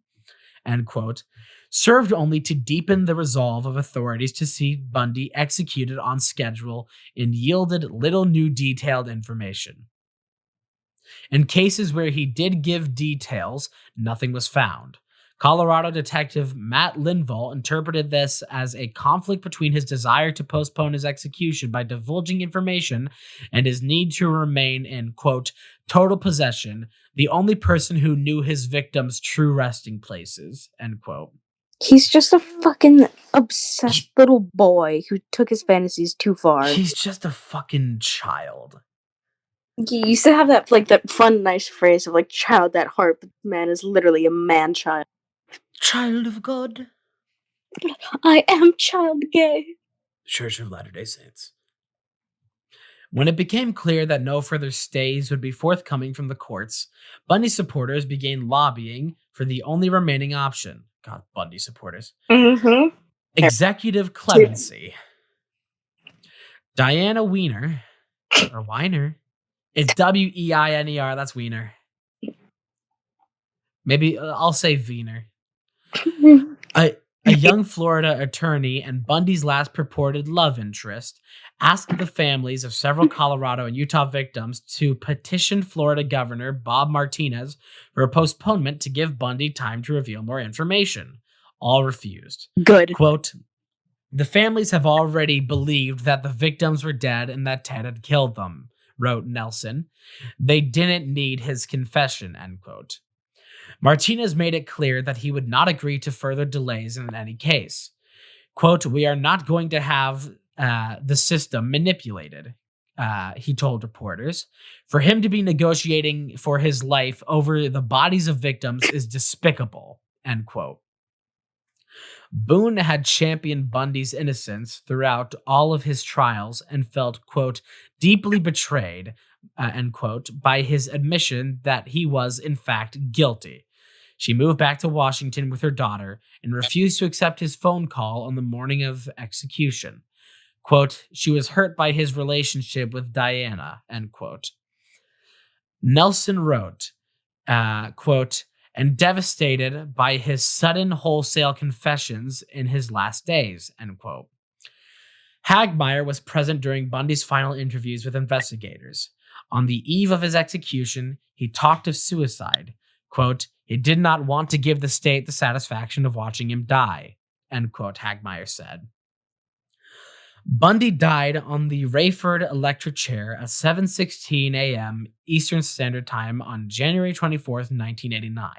end quote, served only to deepen the resolve of authorities to see Bundy executed on schedule and yielded little new detailed information. In cases where he did give details, nothing was found. Colorado detective Matt Linville interpreted this as a conflict between his desire to postpone his execution by divulging information and his need to remain in, quote, total possession, the only person who knew his victims' true resting places, end quote. He's just a fucking obsessed little boy who took his fantasies too far. He's just a fucking child. You used to have that, like, that fun, nice phrase of, like, child at heart, but man is literally a man-child. Child of God. I am child gay. Church of Latter-day Saints. When it became clear that no further stays would be forthcoming from the courts, Bundy supporters began lobbying for the only remaining option. God, Bundy supporters. Mm-hmm. Executive clemency. Diana Weiner, or Weiner, it's Weiner, that's Weiner. Maybe I'll say Wiener. A young Florida attorney and Bundy's last purported love interest asked the families of several Colorado and Utah victims to petition Florida Governor Bob Martinez for a postponement to give Bundy time to reveal more information. All refused. Good. Quote, the families have already believed that the victims were dead and that Ted had killed them, wrote Nelson. They didn't need his confession, end quote. Martinez made it clear that he would not agree to further delays in any case. Quote, we are not going to have the system manipulated, he told reporters. For him to be negotiating for his life over the bodies of victims is despicable, end quote. Boone had championed Bundy's innocence throughout all of his trials and felt, quote, deeply betrayed, end quote, by his admission that he was, in fact, guilty. She moved back to Washington with her daughter and refused to accept his phone call on the morning of execution. Quote, she was hurt by his relationship with Diana, end quote. Nelson wrote, quote, and devastated by his sudden wholesale confessions in his last days, end quote. Hagmeyer was present during Bundy's final interviews with investigators. On the eve of his execution, he talked of suicide. Quote, he did not want to give the state the satisfaction of watching him die, end quote, Hagmeyer said. Bundy died on the Rayford electric chair at 7:16 a.m. Eastern Standard Time on January 24th, 1989.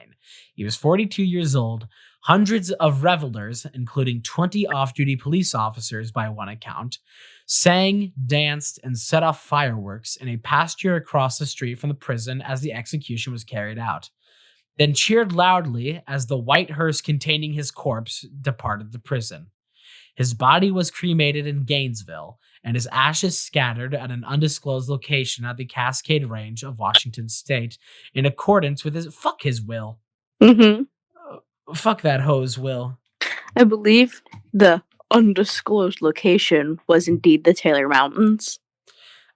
He was 42 years old. Hundreds of revelers, including 20 off-duty police officers by one account, sang, danced, and set off fireworks in a pasture across the street from the prison as the execution was carried out, then cheered loudly as the white hearse containing his corpse departed the prison. His body was cremated in Gainesville, and his ashes scattered at an undisclosed location at the Cascade Range of Washington State in accordance with his will. Mm-hmm. Fuck that hoe's will. I believe the undisclosed location was indeed the Taylor Mountains.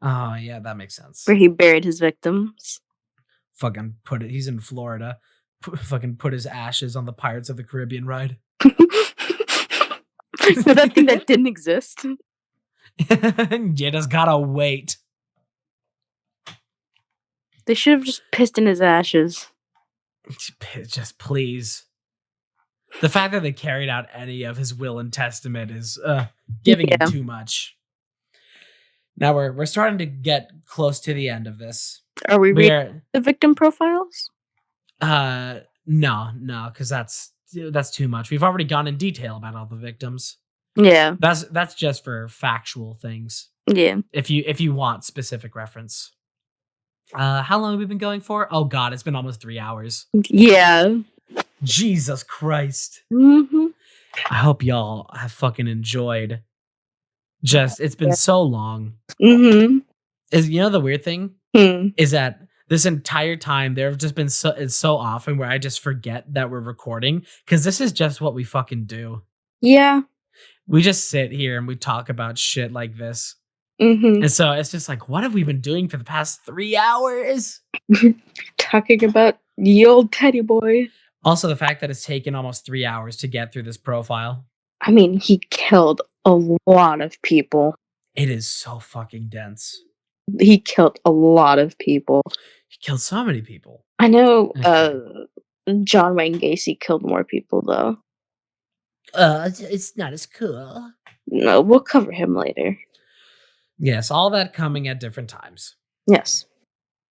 Oh, yeah, that makes sense. Where he buried his victims. Fucking he's in Florida. Fucking put his ashes on the Pirates of the Caribbean ride. That thing that didn't exist. You just gotta wait. They should have just pissed in his ashes. Just please. The fact that they carried out any of his will and testament is giving him too much. Now we're starting to get close to the end of this. Are we reading the victim profiles? No, because that's too much. We've already gone in detail about all the victims. Yeah. That's just for factual things. Yeah. If you want specific reference. How long have we been going for? Oh God, it's been almost 3 hours. Yeah. Jesus Christ. Mm-hmm. I hope y'all have fucking enjoyed. It's been so long. Mm-hmm. The weird thing Hmm. is that this entire time there have just been it's so often where I just forget that we're recording because this is just what we fucking do. Yeah. We just sit here and we talk about shit like this. Mm-hmm. And so it's just like, what have we been doing for the past 3 hours? Talking about the old teddy boy. Also, the fact that it's taken almost 3 hours to get through this profile. I mean, he killed a lot of people. It is so fucking dense. He killed a lot of people. He killed so many people. I know Okay. John Wayne Gacy killed more people, though. It's not as cool. No, we'll cover him later. Yes, all that coming at different times. Yes.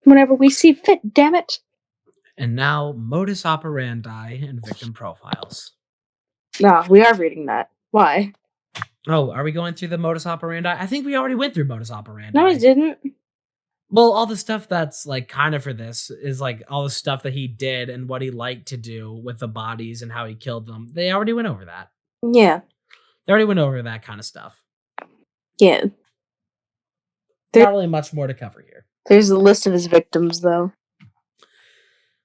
Whenever we see fit, damn it. And now, modus operandi and victim profiles. Nah, we are reading that. Why? Oh, are we going through the modus operandi? I think we already went through modus operandi. No, I didn't. Well, all the stuff that's like kind of for this is like all the stuff that he did and what he liked to do with the bodies and how he killed them. They already went over that. Yeah. They already went over that kind of stuff. Yeah. Not really much more to cover here. There's a list of his victims, though.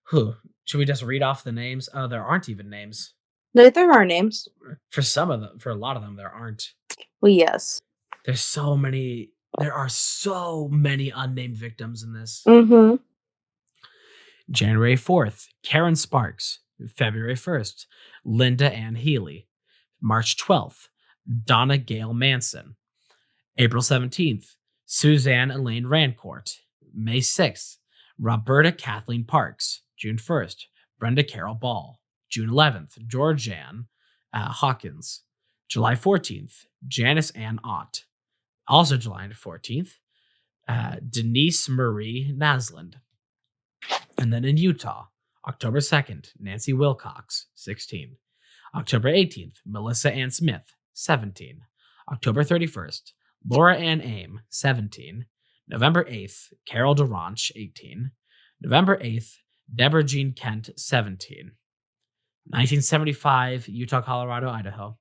Who? Should we just read off the names? Oh, there aren't even names. No, there are names. For some of them, for a lot of them, there aren't. Well, yes. There's so many. There are so many unnamed victims in this. Mm-hmm. January 4th, Karen Sparks. February 1st, Linda Ann Healy. March 12th, Donna Gail Manson. April 17th, Suzanne Elaine Rancourt. May 6th, Roberta Kathleen Parks. June 1st, Brenda Carol Ball. June 11th, Georgianne Hawkins. July 14th, Janice Ann Ott. Also July 14th, Denise Marie Nasland. And then in Utah, October 2nd, Nancy Wilcox, 16. October 18th, Melissa Ann Smith, 17. October 31st, Laura Ann Aim, 17. November 8th, Carol DeRanch, 18. November 8th, Deborah Jean Kent, 17. 1975, Utah, Colorado, Idaho.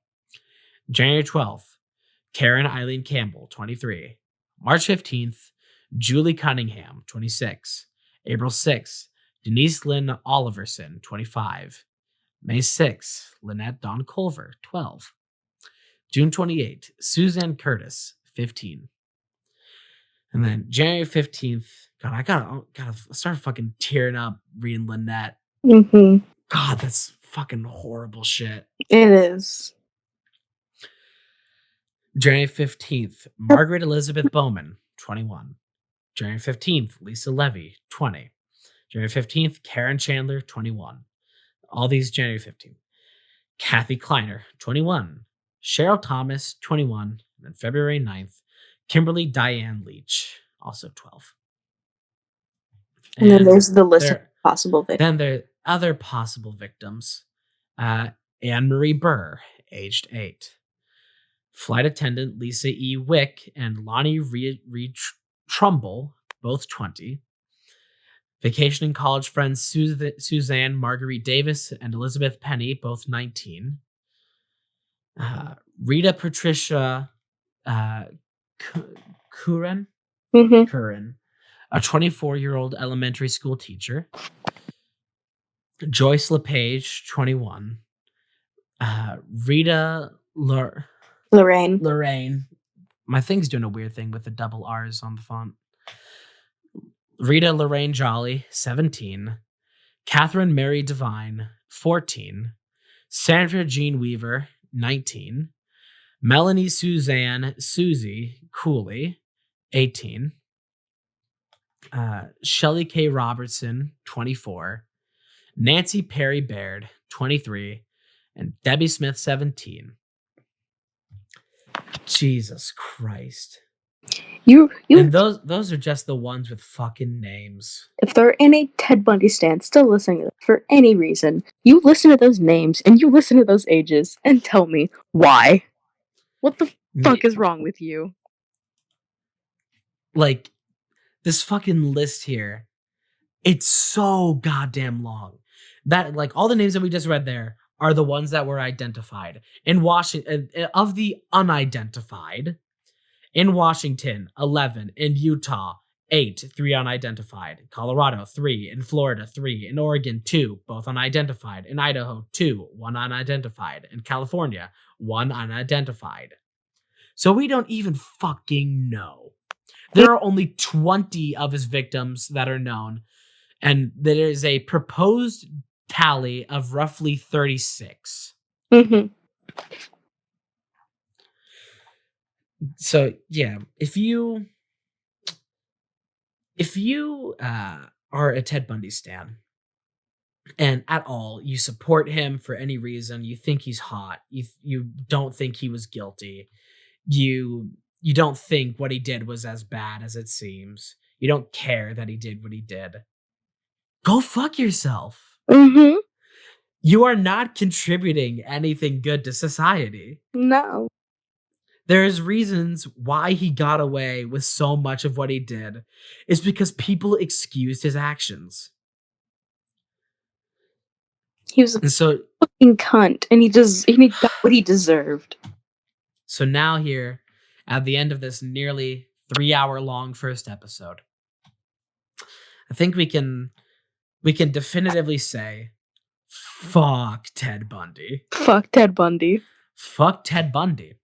January 12th, Karen Eileen Campbell, 23. March 15th, Julie Cunningham, 26. April 6th, Denise Lynn Oliverson, 25. May 6th, Lynette Dawn Culver, 12. June 28th, Suzanne Curtis, 15. And then January 15th, God, I gotta start fucking tearing up reading Lynette. Mm-hmm. God, that's fucking horrible shit. It is. January 15th, Margaret Elizabeth Bowman, 21. January 15th, Lisa Levy, 20. January 15th, Karen Chandler, 21. All these January 15th. Kathy Kleiner, 21. Cheryl Thomas, 21. And then February 9th, Kimberly Diane Leach, also 12. And then there's the list of possible victims. Then there are other possible victims. Anne-Marie Burr, aged 8. Flight attendant Lisa E. Wick and Lonnie Reed Trumbull, both 20. Vacationing college friends Suzanne Marguerite Davis and Elizabeth Penny, both 19. Rita Patricia Curran, a 24-year-old elementary school teacher. Joyce LePage, 21. Rita Lorraine. My thing's doing a weird thing with the double R's on the font. Rita Lorraine Jolly, 17. Catherine Mary Devine, 14. Sandra Jean Weaver, 19. Melanie Suzanne Susie Cooley, 18. Shelley K. Robertson, 24. Nancy Perry Baird, 23. And Debbie Smith, 17. Jesus Christ. And those are just the ones with fucking names. If there are any Ted Bundy stands still listening to this for any reason, you listen to those names and you listen to those ages and tell me why. What the fuck is wrong with you? Like, this fucking list here, it's so goddamn long. That, like, all the names that we just read there are the ones that were identified. In Washington, of the unidentified, in Washington, 11. In Utah, 8, 3 unidentified. Colorado, 3. In Florida, 3. In Oregon, 2, both unidentified. In Idaho, 2, 1 unidentified. In California, 1 unidentified. So we don't even fucking know. There are only 20 of his victims that are known, and there is a proposed tally of roughly 36. Mm-hmm. So yeah, if you are a Ted Bundy stan, and at all you support him for any reason, you think he's hot, you don't think he was guilty, you don't think what he did was as bad as it seems, you don't care that he did what he did, go fuck yourself. Mm-hmm. You are not contributing anything good to society. No. There's reasons why he got away with so much of what he did is because people excused his actions. He was a fucking cunt, and he got what he deserved. So now here, at the end of this nearly 3-hour-long first episode, I think we can definitively say, fuck Ted Bundy. Fuck Ted Bundy. Fuck Ted Bundy.